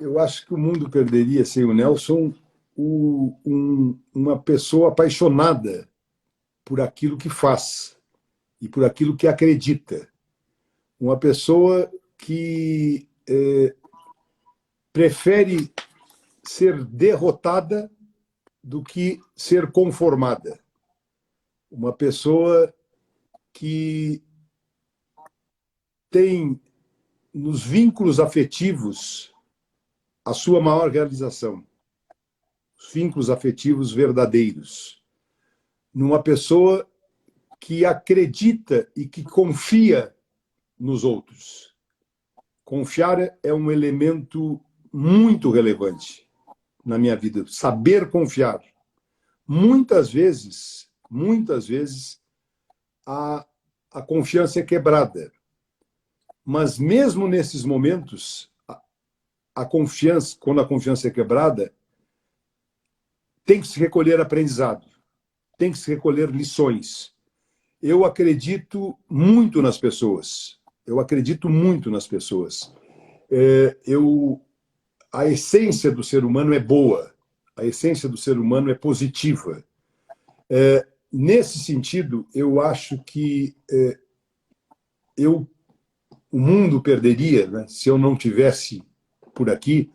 Eu acho que o mundo perderia sem o Nelson uma pessoa apaixonada por aquilo que faz e por aquilo que acredita. Uma pessoa que prefere ser derrotada do que ser conformada. Uma pessoa que tem nos vínculos afetivos a sua maior realização. Os vínculos afetivos verdadeiros. Numa pessoa que acredita e que confia nos outros. Confiar é um elemento muito relevante na minha vida. Saber confiar. Muitas vezes, a confiança é quebrada. Mas mesmo nesses momentos, a confiança, quando a confiança é quebrada, tem que se recolher aprendizado, tem que se recolher lições. Eu acredito muito nas pessoas. A essência do ser humano é boa, a essência do ser humano é positiva. Nesse sentido, eu acho que o mundo perderia, né, se eu não tivesse por aqui,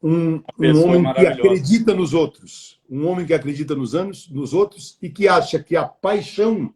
Uma um pessoa homem que maravilhosa. acredita nos outros, um homem que acredita nos outros e que acha que a paixão